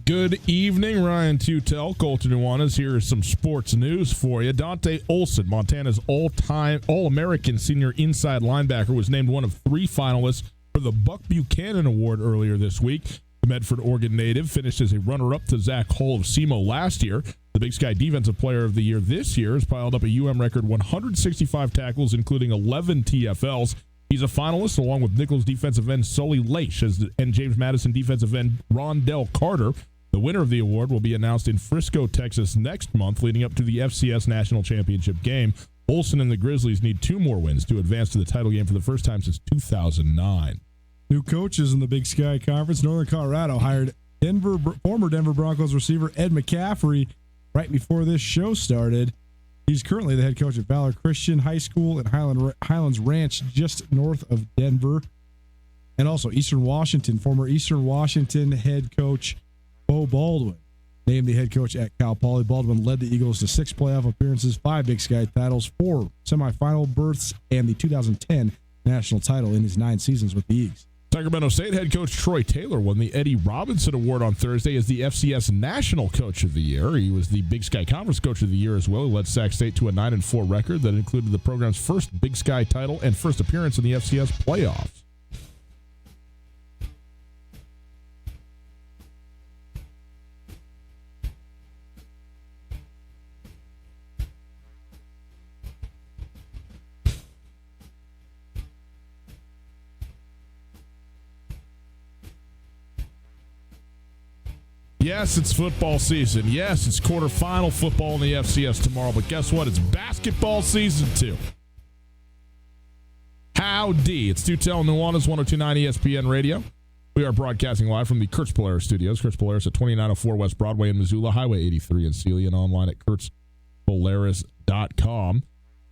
Good evening, Ryan Tootell, Colton Nuanez. Here is some sports news for you. Dante Olson, Montana's All-American senior inside linebacker, was named one of 3 finalists for the Buck Buchanan Award earlier this week. The Medford, Oregon native finished as a runner-up to Zach Hull of SEMO last year. The Big Sky Defensive Player of the Year this year has piled up a UM record 165 tackles, including 11 TFLs. He's a finalist along with Nichols defensive end Sully Leish and James Madison defensive end Rondell Carter. The winner of the award will be announced in Frisco, Texas next month, leading up to the FCS National Championship game. Olson and the Grizzlies need 2 more wins to advance to the title game for the first time since 2009. New coaches in the Big Sky Conference. Northern Colorado hired Former Denver Broncos receiver Ed McCaffrey, right before this show started. He's currently the head coach at Valor Christian High School in Highlands Ranch, just north of Denver. And also Eastern Washington, former Eastern Washington head coach Bo Baldwin, named the head coach at Cal Poly. Baldwin led the Eagles to 6 playoff appearances, 5 Big Sky titles, 4 semifinal berths, and the 2010 national title in his 9 seasons with the Eagles. Sacramento State head coach Troy Taylor won the Eddie Robinson Award on Thursday as the FCS National Coach of the Year. He was the Big Sky Conference Coach of the Year as well. He led Sac State to a 9-4 record that included the program's first Big Sky title and first appearance in the FCS playoffs. Yes, it's football season. Yes, it's quarterfinal football in the FCS tomorrow. But guess what? It's basketball season too. Howdy. It's Tootell and Nuanez, 102.9 ESPN Radio. We are broadcasting live from the Kurtz Polaris studios. Kurtz Polaris at 2904 West Broadway in Missoula, Highway 83 in Celia, and online at kurtzpolaris.com.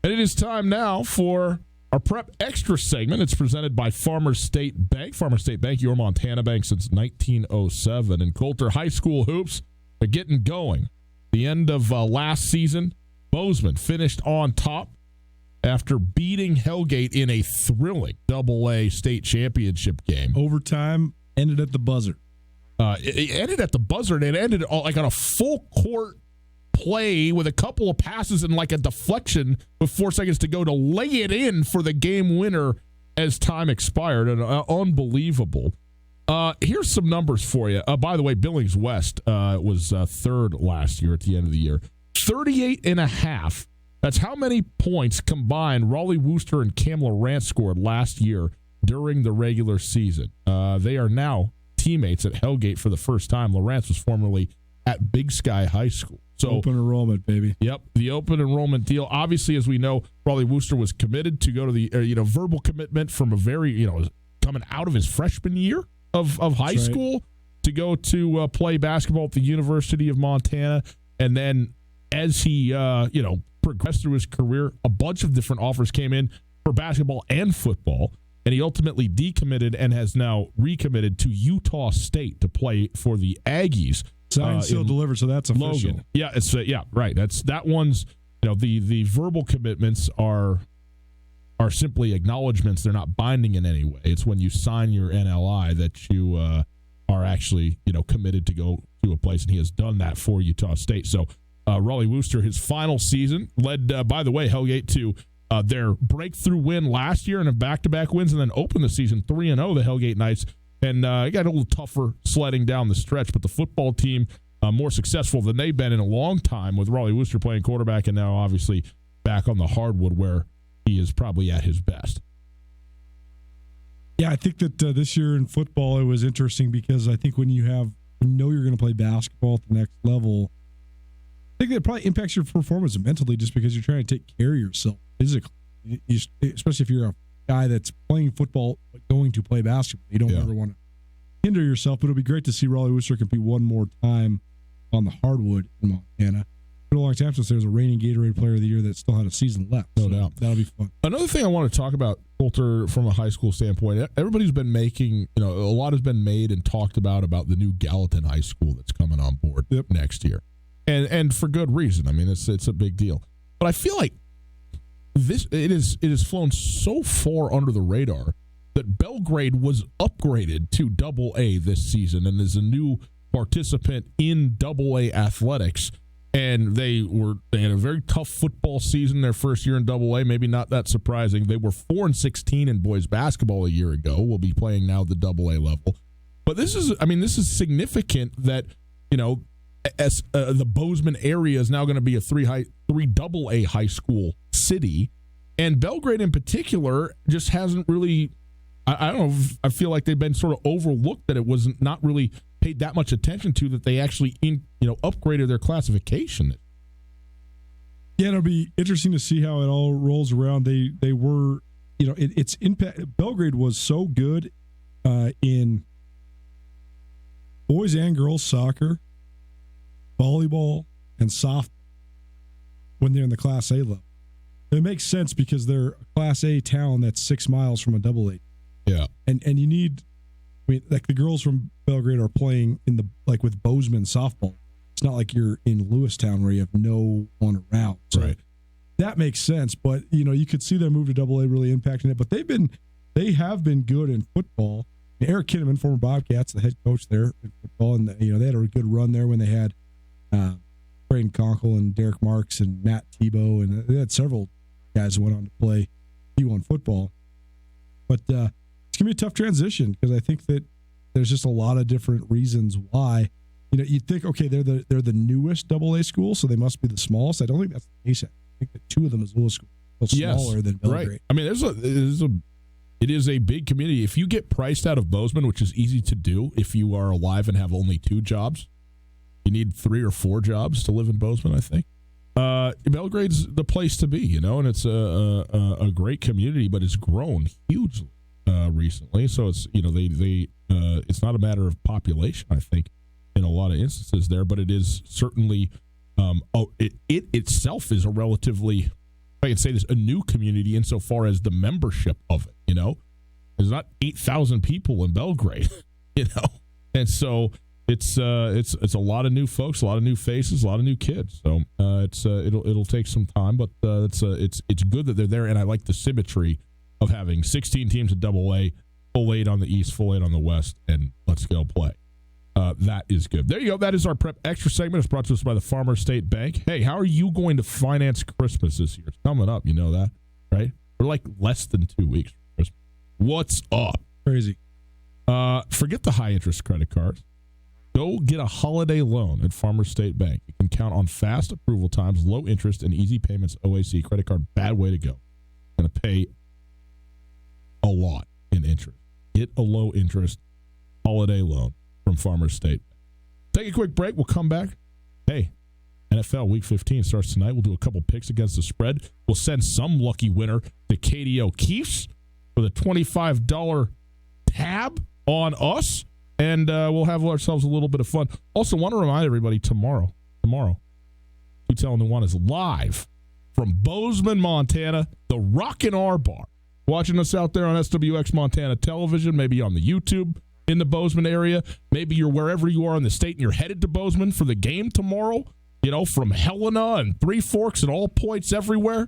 And it is time now for our Prep Extra segment. It's presented by Farmers State Bank. Farmers State Bank, your Montana bank since 1907. And Coulter High School hoops are getting going. The end of last season, Bozeman finished on top after beating Hellgate in a thrilling AA state championship game. Overtime ended at the buzzer. It ended at the buzzer, and it ended like on a full court play with a couple of passes and like a deflection with 4 seconds to go to lay it in for the game winner as time expired. And unbelievable. Here's some numbers for you. By the way, Billings West was third last year at the end of the year. 38.5. That's how many points combined Raleigh Wooster and Cam Lorant scored last year during the regular season. They are now teammates at Hellgate for the first time. Lorant was formerly at Big Sky High School. So open enrollment, baby. Yep, the open enrollment deal. Obviously, as we know, Raleigh Wooster was committed to go to the verbal commitment from a very coming out of his freshman year of high school to go to play basketball at the University of Montana, and then as he progressed through his career, a bunch of different offers came in for basketball and football, and he ultimately decommitted and has now recommitted to Utah State to play for the Aggies. Signed, sealed, delivered. So that's official. Logan. Yeah, it's right. That one's the verbal commitments are simply acknowledgments. They're not binding in any way. It's when you sign your NLI that you are actually committed to go to a place, and he has done that for Utah State. So Raleigh Wooster, his final season, led by the way Hellgate to their breakthrough win last year and have back-to-back wins, and then opened the season 3-0. The Hellgate Knights. And it got a little tougher sledding down the stretch, but the football team more successful than they've been in a long time, with Raleigh Wooster playing quarterback and now obviously back on the hardwood where he is probably at his best. Yeah, I think that this year in football it was interesting because I think when you know you're going to play basketball at the next level, I think that probably impacts your performance mentally just because you're trying to take care of yourself physically, especially if you're a guy that's playing football but going to play basketball. You don't ever want to hinder yourself, but it'll be great to see Raleigh Wooster compete one more time on the hardwood in Montana. For a long time since there was a reigning Gatorade Player of the Year that still had a season left. No doubt. That'll be fun. Another thing I want to talk about, Coulter, from a high school standpoint, everybody's been making, a lot has been made and talked about the new Gallatin High School that's coming on board next year. And for good reason. I mean, it's a big deal. But I feel like it has flown so far under the radar that Belgrade was upgraded to AA this season and is a new participant in AA athletics. And they had a very tough football season their first year in AA. Maybe not that surprising. They were 4-16 in boys basketball a year ago. We'll be playing now at the AA level. But this is significant that as the Bozeman area is now going to be a three AA high school city. And Belgrade in particular just hasn't really, I don't know, I feel like they've been sort of overlooked, that it was not really paid that much attention to, that they actually upgraded their classification. Yeah, it'll be interesting to see how it all rolls around. They were, its impact. Belgrade was so good in boys and girls soccer, volleyball, and softball when they're in the Class A level. It makes sense because they're a Class A town that's 6 miles from a double A. Yeah. And you need, I mean, like the girls from Belgrade are playing in the, like with Bozeman softball. It's not like you're in Lewistown where you have no one around. So right. That makes sense. But, you could see their move to double A really impacting it. But they have been good in football. Eric Kinnaman, former Bobcats, the head coach there in football, and they had a good run there when they had Braden Conkle and Derek Marks and Matt Tebow, and they had several guys who went on to play D1 football. But it's going to be a tough transition because I think that there's just a lot of different reasons why. You'd think, okay, they're the newest double A school, so they must be the smallest. I don't think that's the case. I think that 2 of them Missoula schools are smaller than Belgrade. Right. I mean, it is a big community. If you get priced out of Bozeman, which is easy to do if you are alive and have only 2 jobs, you need 3 or 4 jobs to live in Bozeman, I think. Belgrade's the place to be, and it's a great community, but it's grown hugely recently. So it's it's not a matter of population, I think, in a lot of instances there, but it is certainly it itself is a relatively, if I can say this, a new community insofar as the membership of it. There's not 8,000 people in Belgrade, and so it's a lot of new folks, a lot of new faces, a lot of new kids. So it'll take some time, but it's good that they're there, and I like the symmetry of having 16 teams at Double A, full 8 on the East, full 8 on the West, and let's go play. That is good. There you go. That is our Prep Extra segment. It's brought to us by the Farmer State Bank. Hey, how are you going to finance Christmas this year? It's coming up. You know that, right? We're like less than 2 weeks from Christmas. What's up? Crazy. Forget the high-interest credit cards. Go get a holiday loan at Farmer State Bank. You can count on fast approval times, low interest, and easy payments. OAC credit card, bad way to go. Going to pay a lot in interest. Get a low-interest holiday loan from Farmer State. Take a quick break. We'll come back. Hey, NFL Week 15 starts tonight. We'll do a couple picks against the spread. We'll send some lucky winner to Katie O'Keefe's with a $25 tab on us, and we'll have ourselves a little bit of fun. Also, want to remind everybody tomorrow, Tootell and Nuanez live from Bozeman, Montana, the Rockin' R Bar. Watching us out there on SWX Montana Television, maybe on the YouTube in the Bozeman area. Maybe you're wherever you are in the state and you're headed to Bozeman for the game tomorrow, from Helena and Three Forks and all points everywhere.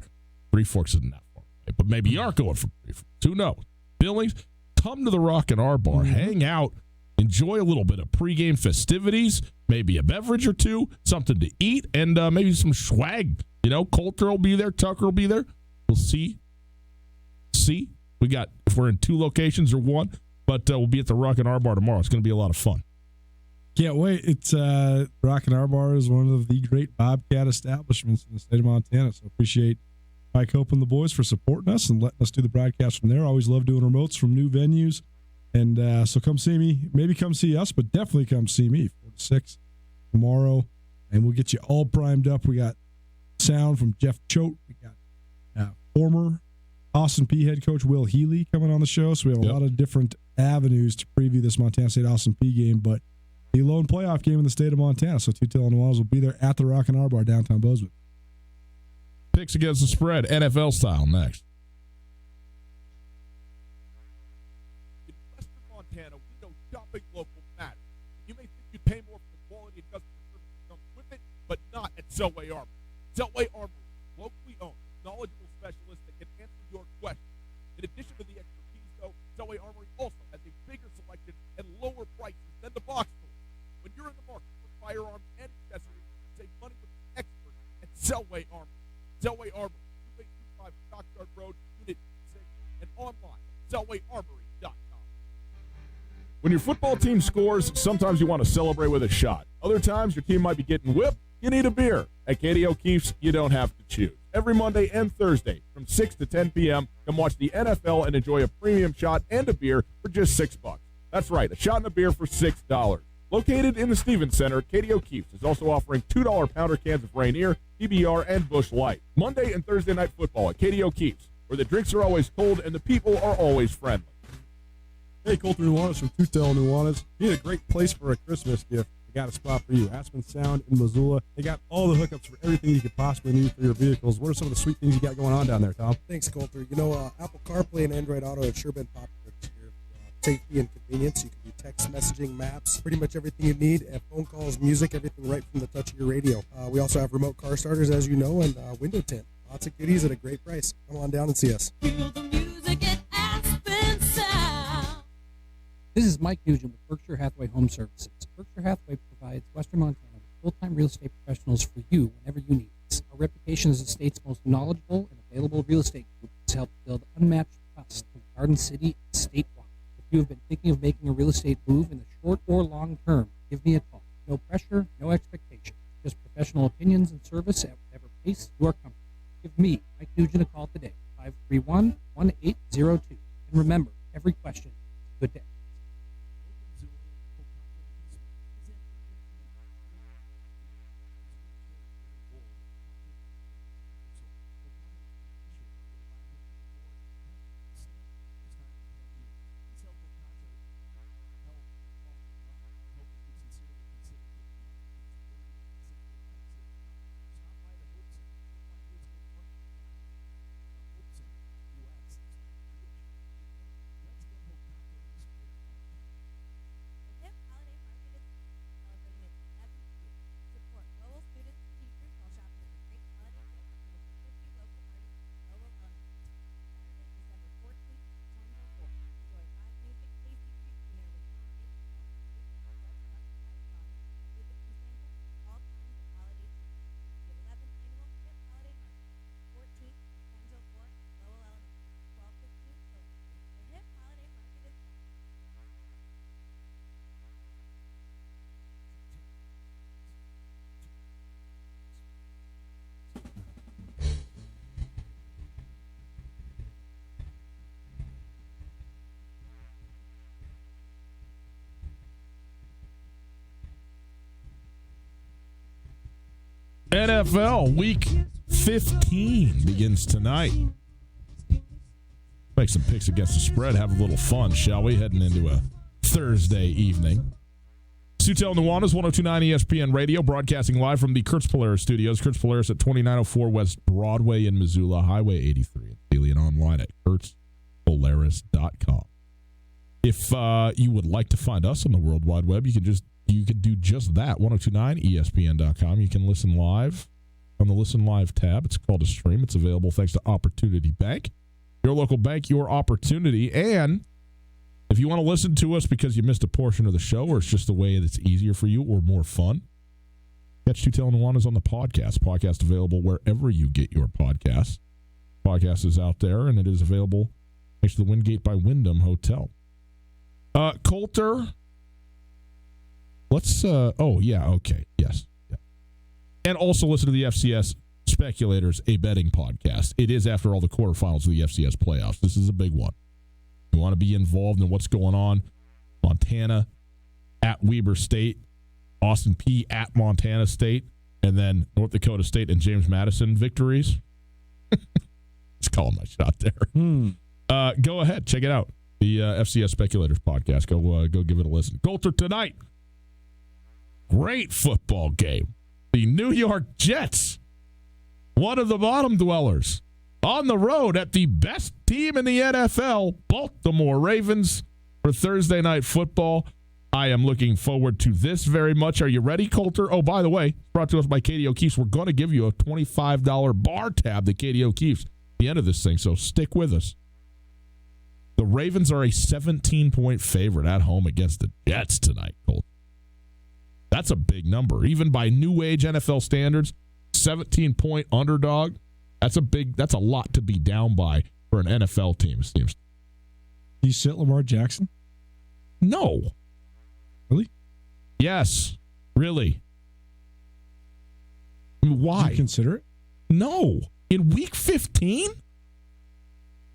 Three Forks isn't that far away, but maybe you aren't going from Three Forks. Who knows? Billings, come to the Rockin' R Bar, hang out, enjoy a little bit of pregame festivities, maybe a beverage or two, something to eat, and maybe some swag. Coulter will be there, Tucker will be there. We'll see. We got, if we're in 2 locations or 1, but we'll be at the Rockin' R Bar tomorrow. It's going to be a lot of fun. Can't wait. It's Rockin' R Bar is one of the great Bobcat establishments in the state of Montana. So appreciate Mike Hope and the boys for supporting us and letting us do the broadcast from there. Always love doing remotes from new venues. And so come see me. Maybe come see us, but definitely come see me 4 to 6 tomorrow. And we'll get you all primed up. We got sound from Jeff Choate. We got former Austin P head coach Will Healy coming on the show. So we have a lot of different avenues to preview this Montana State Austin P game, but the lone playoff game in the state of Montana. So Tootell and Nuanez will be there at the Rockin' R Bar downtown Bozeman. Picks against the spread, NFL style, next. In Western Montana, we know shopping local matters. You may think you pay more for the quality and customer service that comes with it, but not at Selway Armory. Selway Armory, locally owned, knowledgeable specialists that can answer your questions. In addition to the expertise, though, Selway Armory also has a bigger selection and lower prices than the box store. When you're in the market for firearms and accessories, save money with the experts at Selway Armory. Selway Armory, 2825 Stockyard Road, Unit 6, and online at selwayarmory.com. When your football team scores, sometimes you want to celebrate with a shot. Other times, your team might be getting whipped. You need a beer. At Katie O'Keefe's, you don't have to choose. Every Monday and Thursday from 6 to 10 p.m., come watch the NFL and enjoy a premium shot and a beer for just $6. That's right, a shot and a beer for $6. Located in the Stevens Center, Katie O'Keefe's is also offering $2 pounder cans of Rainier, PBR, and Busch Light. Monday and Thursday night football at Katie O'Keefe's, where the drinks are always cold and the people are always friendly. Hey, Colter Nuanez from Tootell, Nuanez. You need a great place for a Christmas gift. I got a spot for you. Aspen Sound in Missoula. They got all the hookups for everything you could possibly need for your vehicles. What are some of the sweet things you got going on down there, Tom? Thanks, Colter. You know, Apple CarPlay and Android Auto have sure been popular this year. Safety and convenience. You can do text messaging, maps, pretty much everything you need, and phone calls, music, everything right from the touch of your radio. We also have remote car starters, as you know, and window tint. Lots of goodies at a great price. Come on down and see us. This is Mike Nugent with Berkshire Hathaway Home Services. Berkshire Hathaway provides Western Montana with full-time real estate professionals for you whenever you need us. Our reputation as the state's most knowledgeable and available real estate group has helped build unmatched trust in Garden City and statewide. If you have been thinking of making a real estate move in the short or long term, give me a call. No pressure, no expectation. Just professional opinions and service at whatever pace you are comfortable. Give me, Mike Nugent, a call today, 531-1802. And remember, every question is a good day. NFL Week 15 begins tonight. Make some picks against the spread. Have a little fun, shall we? Heading into a Thursday evening. Tootell Nuanez, 102.9 ESPN Radio, broadcasting live from the Kurtz Polaris studios. Kurtz Polaris at 2904 West Broadway in Missoula, Highway 83 in Sealy, and online at kurtzpolaris.com. If you would like to find us on the World Wide Web, you can do just that, 1029ESPN.com. You can listen live on the Listen Live tab. It's called a stream. It's available thanks to Opportunity Bank. Your local bank, your opportunity. And if you want to listen to us because you missed a portion of the show or it's just a way that's easier for you or more fun, catch Tootell and Nuanez on the podcast. Podcast available wherever you get your podcasts. Podcast is out there, and it is available thanks to the Wingate by Wyndham Hotel. Coulter, let's, yes. Yeah. And also listen to the FCS Speculators, a betting podcast. It is, after all, the quarterfinals of the FCS playoffs. This is a big one. You want to be involved in what's going on. Montana at Weber State, Austin P at Montana State, and then North Dakota State and James Madison victories. Just calling my shot there. Go ahead, check it out. The FCS Speculators podcast. Go give it a listen. Coulter tonight. Great football game. The New York Jets, one of the bottom dwellers, on the road at the best team in the NFL, Baltimore Ravens, for Thursday Night Football. I am looking forward to this very much. Are you ready, Coulter? Oh, by the way, brought to us by Katie O'Keefe's. We're going to give you a $25 bar tab to Katie O'Keefe's at the end of this thing, so stick with us. The Ravens are a 17-point favorite at home against the Jets tonight, Coulter. That's a big number. Even by new age NFL standards, 17-point underdog, that's a lot to be down by for an NFL team, it seems. Do you sit Lamar Jackson? No. Really? Yes. Really. I mean, why? Did you consider it? No. In week 15?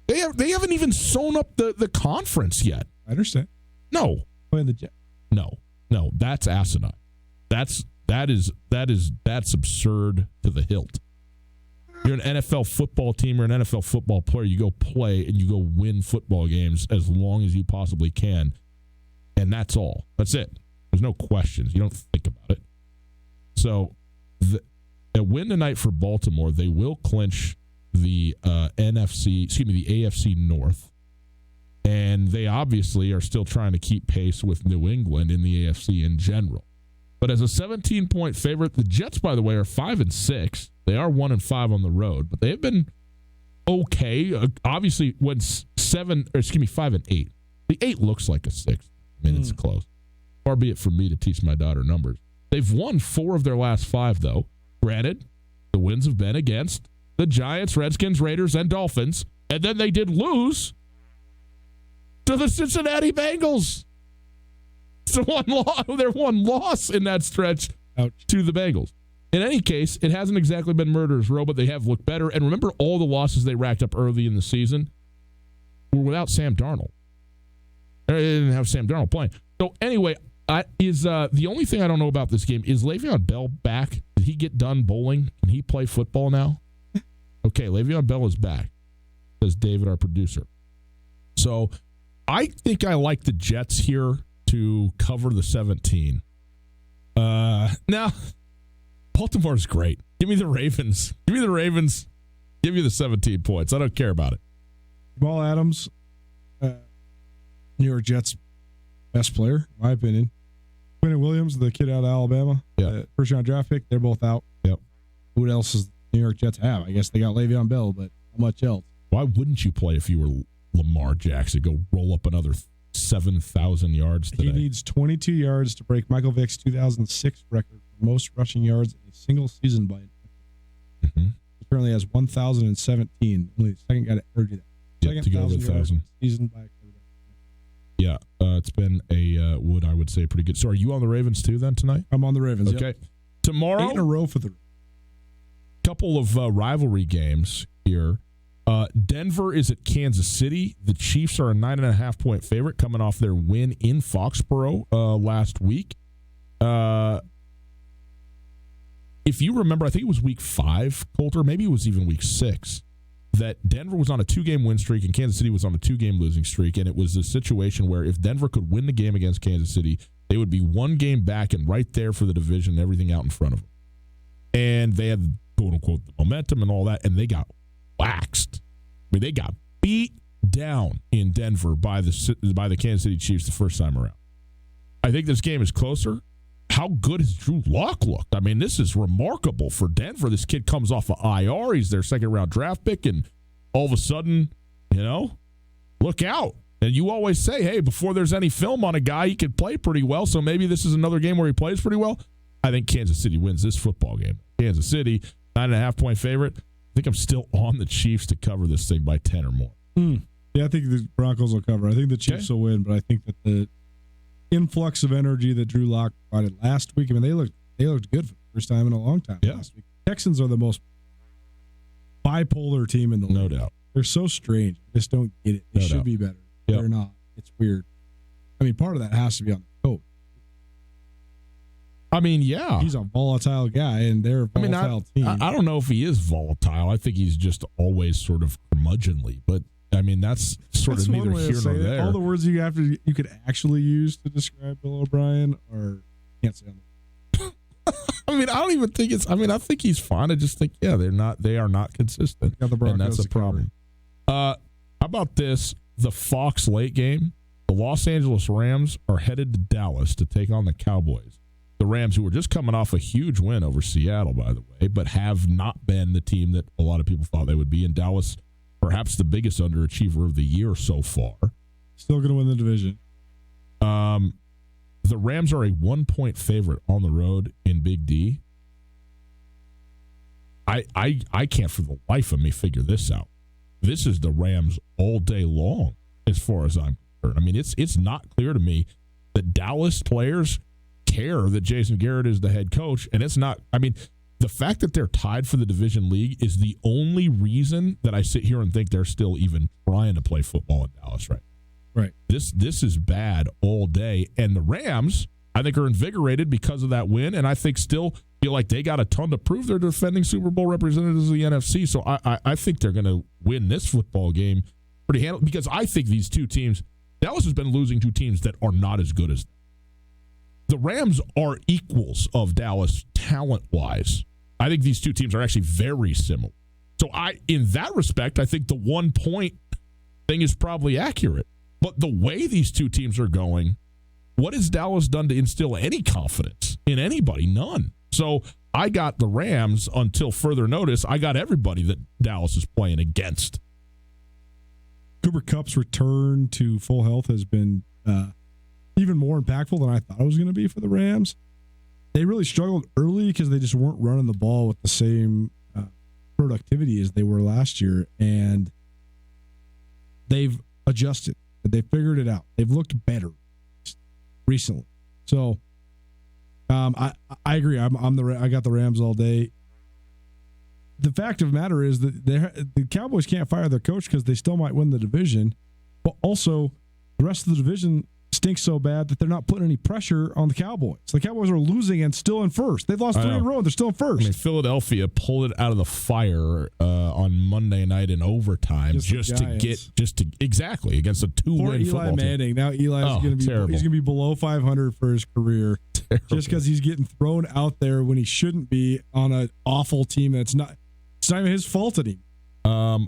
They haven't even sewn up the conference yet. I understand. No. Playing the Jets. No, that's asinine. That's absurd to the hilt. You're an NFL football team or an NFL football player. You go play and you go win football games as long as you possibly can. And that's all. That's it. There's no questions. You don't think about it. So a win tonight for Baltimore, they will clinch the the AFC North. And they obviously are still trying to keep pace with New England in the AFC in general. But as a 17-point favorite, the Jets, by the way, are 5-6. They are 1-5 on the road, but they have been okay. Obviously, when 5-8. The 8 looks like a 6. I mean, it's close. Far be it from me to teach my daughter numbers. They've won 4 of their last 5, though. Granted, the wins have been against the Giants, Redskins, Raiders, and Dolphins, and then they did lose to the Cincinnati Bengals. So their one loss in that stretch to the Bengals. In any case, it hasn't exactly been murderer's row, but they have looked better. And remember, all the losses they racked up early in the season were without Sam Darnold. They didn't have Sam Darnold playing. So anyway, the only thing I don't know about this game, is Le'Veon Bell back? Did he get done bowling? Can he play football now? Okay, Le'Veon Bell is back, says David, our producer. So I think I like the Jets here to cover the 17. Now, Baltimore's great. Give me the Ravens. Give me the Ravens. Give you the 17 points. I don't care about it. Jamal Adams, New York Jets' best player, in my opinion. Quentin Williams, the kid out of Alabama, first-round draft pick, they're both out. Yep. Who else does New York Jets have? I guess they got Le'Veon Bell, but how much else? Why wouldn't you play if you were Lamar Jackson? Go roll up another 7,000 yards today. He needs 22 yards to break Michael Vick's 2006 record for most rushing yards in a single season by an effort. He currently has 1,017. Only the second guy to ever do that. To go over 1,000 season by a quarterback. Yeah, it's been I would say pretty good. So are you on the Ravens too then tonight? I'm on the Ravens. Okay. Yep. Tomorrow, 8 in a row for the couple of rivalry games here. Denver is at Kansas City. The Chiefs are a 9.5-point favorite coming off their win in Foxborough last week. If you remember, I think it was week 5, Coulter, maybe it was even week 6, that Denver was on a 2-game win streak and Kansas City was on a 2-game losing streak. And it was a situation where if Denver could win the game against Kansas City, they would be 1 game back and right there for the division and everything out in front of them. And they had, quote-unquote, the momentum and all that, and they got waxed. I mean, they got beat down in Denver by the Kansas City Chiefs the first time around. I think this game is closer. How good has Drew Lock looked? I mean, this is remarkable for Denver. This kid comes off of IR. He's their second-round draft pick, and all of a sudden, look out. And you always say, hey, before there's any film on a guy, he can play pretty well, so maybe this is another game where he plays pretty well. I think Kansas City wins this football game. Kansas City, 9.5-point favorite. I think I'm still on the Chiefs to cover this thing by 10 or more. Yeah, I think the Broncos will cover. I think the Chiefs will win, but I think that the influx of energy that Drew Lock provided last week, I mean, they looked good for the first time in a long time last week. Texans are the most bipolar team in the league. No doubt. They're so strange. I just don't get it. They should be better. Yep. They're not. It's weird. I mean, part of that has to be on the coach. I mean, yeah. He's a volatile guy, and they're a volatile team. I don't know if he is volatile. I think he's just always sort of curmudgeonly. But, I mean, that's neither here nor there. All the words you could actually use to describe Bill O'Brien can't say on the I mean, I don't even think I think he's fine. I just think, they are not consistent. And that's a problem. How about this? The Fox late game. The Los Angeles Rams are headed to Dallas to take on the Cowboys. The Rams, who were just coming off a huge win over Seattle, by the way, but have not been the team that a lot of people thought they would be. In Dallas, perhaps the biggest underachiever of the year so far. Still going to win the division. The Rams are a 1-point favorite on the road in Big D. I can't for the life of me figure this out. This is the Rams all day long, as far as I'm concerned. I mean, it's not clear to me that Dallas players care that Jason Garrett is the head coach, and it's not. I mean, the fact that they're tied for the division league is the only reason that I sit here and think they're still even trying to play football in Dallas right now. Right. This is bad all day, and the Rams, I think, are invigorated because of that win, and I think still feel like they got a ton to prove. They're defending Super Bowl representatives of the NFC, so I think they're going to win this football game pretty handily, because I think these two teams, Dallas has been losing to teams that are not as good as them. The Rams are equals of Dallas talent-wise. I think these two teams are actually very similar. So in that respect, I think the 1 point thing is probably accurate. But the way these two teams are going, what has Dallas done to instill any confidence in anybody? None. So I got the Rams until further notice. I got everybody that Dallas is playing against. Cooper Kupp's return to full health has been even more impactful than I thought it was going to be for the Rams. They really struggled early because they just weren't running the ball with the same productivity as they were last year, and they've adjusted. They figured it out. They've looked better recently. So I agree. I got the Rams all day. The fact of the matter is that the Cowboys can't fire their coach because they still might win the division, but also the rest of the division stinks so bad that they're not putting any pressure on the Cowboys. The Cowboys are losing and still in first. They've lost 3 in a row and they're still in first. I mean, Philadelphia pulled it out of the fire on Monday night in overtime just to exactly against a 2-win football team. Manning. Now Eli's going to be below 500 for his career just because he's getting thrown out there when he shouldn't be on an awful team that's not. It's not even his fault anymore.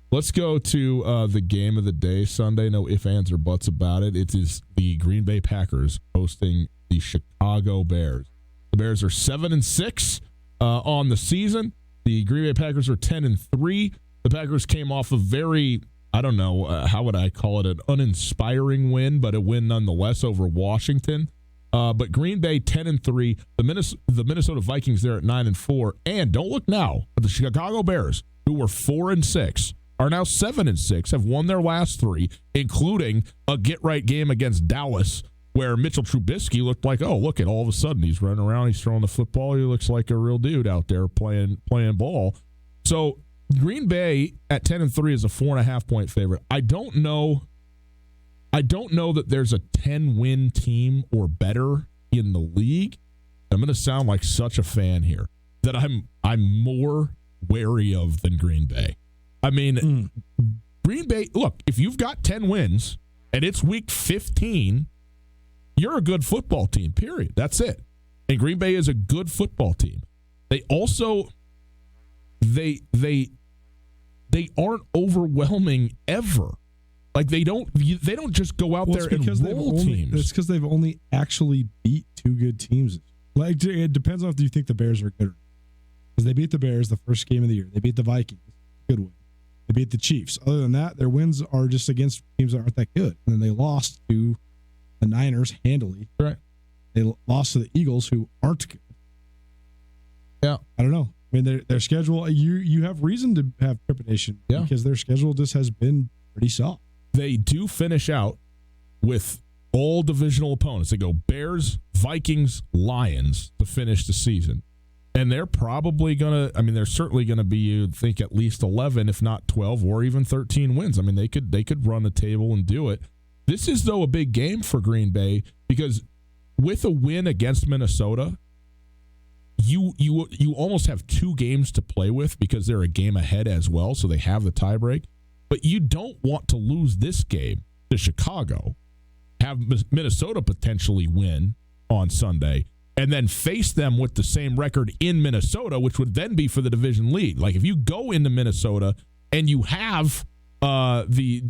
Let's go to the game of the day Sunday. No ifs, ands, or buts about it. It is the Green Bay Packers hosting the Chicago Bears. The Bears are 7-6 on the season. The Green Bay Packers are 10-3. The Packers came off a very, I don't know, how would I call it, an uninspiring win, but a win nonetheless over Washington. But Green Bay 10-3. The Minnesota Vikings there at 9-4. And don't look now, but the Chicago Bears, who were 4-6, are now 7-6, have won their last 3, including a get-right game against Dallas, where Mitchell Trubisky looked like, oh, look at all of a sudden he's running around, he's throwing the football, he looks like a real dude out there playing ball. So Green Bay at 10-3 is a 4.5-point favorite. I don't know that there's a 10-win team or better in the league. I'm going to sound like such a fan here that I'm more wary of than Green Bay. I mean, Green Bay, look, if you've got 10 wins and it's week 15, you're a good football team, period. That's it. And Green Bay is a good football team. They also, they aren't overwhelming ever. Like they don't just go out there and roll teams. It's because they've only actually beat 2 good teams. Like it depends on if you think the Bears are good or not. Because they beat the Bears the first game of the year. They beat the Vikings. Good win. They beat the Chiefs. Other than that, their wins are just against teams that aren't that good. And then they lost to the Niners handily. Right. They lost to the Eagles, who aren't good. Yeah. I don't know. I mean, their schedule, you have reason to have trepidation because their schedule just has been pretty soft. They do finish out with all divisional opponents. They go Bears, Vikings, Lions to finish the season. And they're probably going to, they're certainly going to be, you'd think, at least 11, if not 12, or even 13 wins. I mean, they could run the table and do it. This is, though, a big game for Green Bay because with a win against Minnesota, you almost have 2 games to play with because they're a game ahead as well, so they have the tiebreak. But you don't want to lose this game to Chicago, have Minnesota potentially win on Sunday, and then face them with the same record in Minnesota, which would then be for the division lead. Like if you go into Minnesota and you have the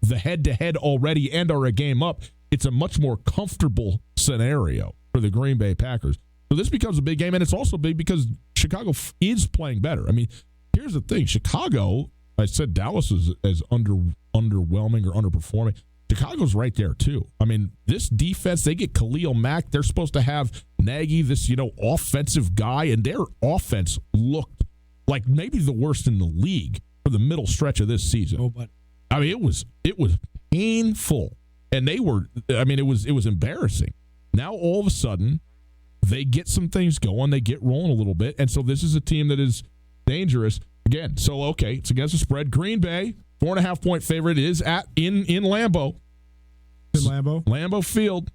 head-to-head already and are a game up, it's a much more comfortable scenario for the Green Bay Packers. So this becomes a big game, and it's also big because Chicago is playing better. I mean, here's the thing. Chicago, I said Dallas is as underwhelming or underperforming. Chicago's right there, too. I mean, this defense, they get Khalil Mack. They're supposed to have Nagy, this, offensive guy, and their offense looked like maybe the worst in the league for the middle stretch of this season. Oh, but I mean, it was painful. And it was embarrassing. Now, all of a sudden, they get some things going. They get rolling a little bit. And so this is a team that is dangerous. Again, so, okay, it's against the spread. Green Bay, 4.5-point favorite, is in Lambeau. In Lambeau? Lambeau Field.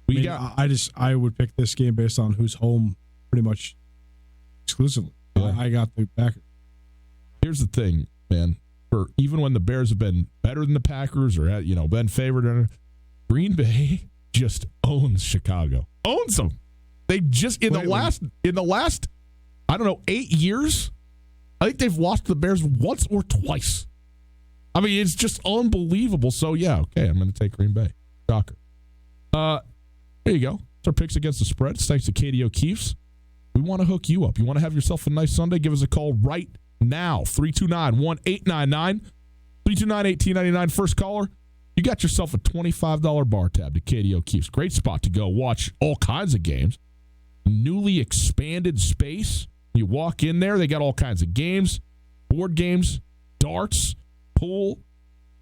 I would pick this game based on who's home pretty much exclusively. Yeah. I got the Packers. Here's the thing, man. For even when the Bears have been better than the Packers or been favored, Green Bay just owns Chicago. Owns them. They just in the last I don't know 8 years, I think they've lost to the Bears once or twice. I mean, it's just unbelievable. So yeah, okay, I'm going to take Green Bay. Shocker. There you go. It's our picks against the spread. It's thanks to Katie O'Keefe's. We want to hook you up. You want to have yourself a nice Sunday? Give us a call right now. 329-1899. 329-1899. First caller, you got yourself a $25 bar tab to Katie O'Keefe's. Great spot to go watch all kinds of games. Newly expanded space. You walk in there, they got all kinds of games, board games, darts, pool.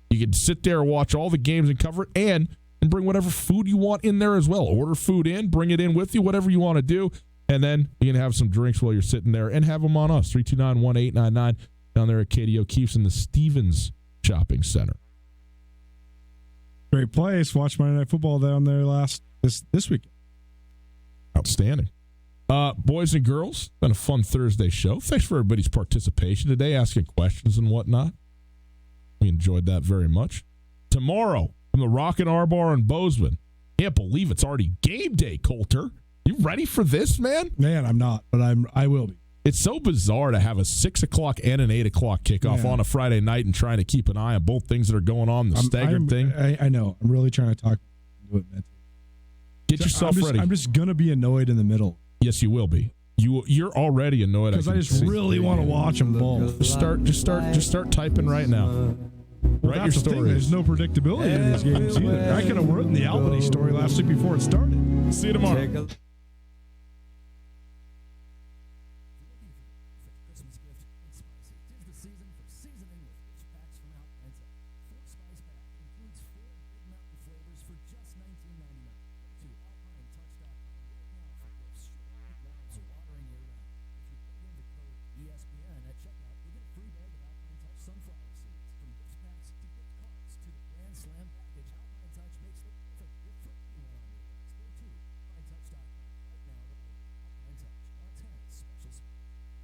You can sit there and watch all the games and cover it, and bring whatever food you want in there as well. Order food in, bring it in with you, whatever you want to do. And then you can have some drinks while you're sitting there and have them on us. 329-1899 down there at Katie O'Keefe's in the Stevens Shopping Center. Great place. Watch Monday Night Football down there this weekend. Outstanding. Boys and girls, been a fun Thursday show. Thanks for everybody's participation today, asking questions and whatnot. We enjoyed that very much. Tomorrow, from the Rockin' R Bar in Bozeman. Can't believe it's already game day, Coulter. You ready for this, man? Man, I'm not, but I will be. It's so bizarre to have a 6 o'clock and an 8 o'clock kickoff on a Friday night and trying to keep an eye on both things that are going on, the staggered thing. I know. I'm really trying to talk into it mentally. Get yourself ready. I'm just going to be annoyed in the middle. Yes, you will be. You're already annoyed. Because I just really want to watch them both. Just start typing right now. Well, Write your stories. There's no predictability in these games either. I could have written the Albany story last week before it started. See you tomorrow.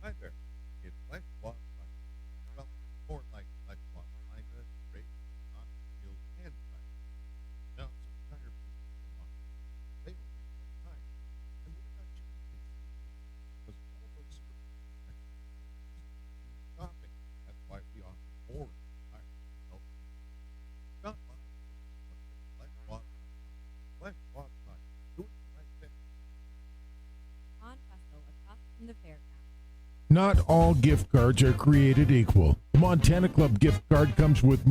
Hi there. It's LifeWalk Life. Well, more like LifeWalk Liza, race, not feel and time. Now, some tire places come on. They don't make no time. And what about you? Because all those shopping. That's why we offer more tire help. Stop by. LifeWalk. LifeWalk Life. Do it the right thing. On Festival across from the fairground. Not all gift cards are created equal. The Montana Club gift card comes with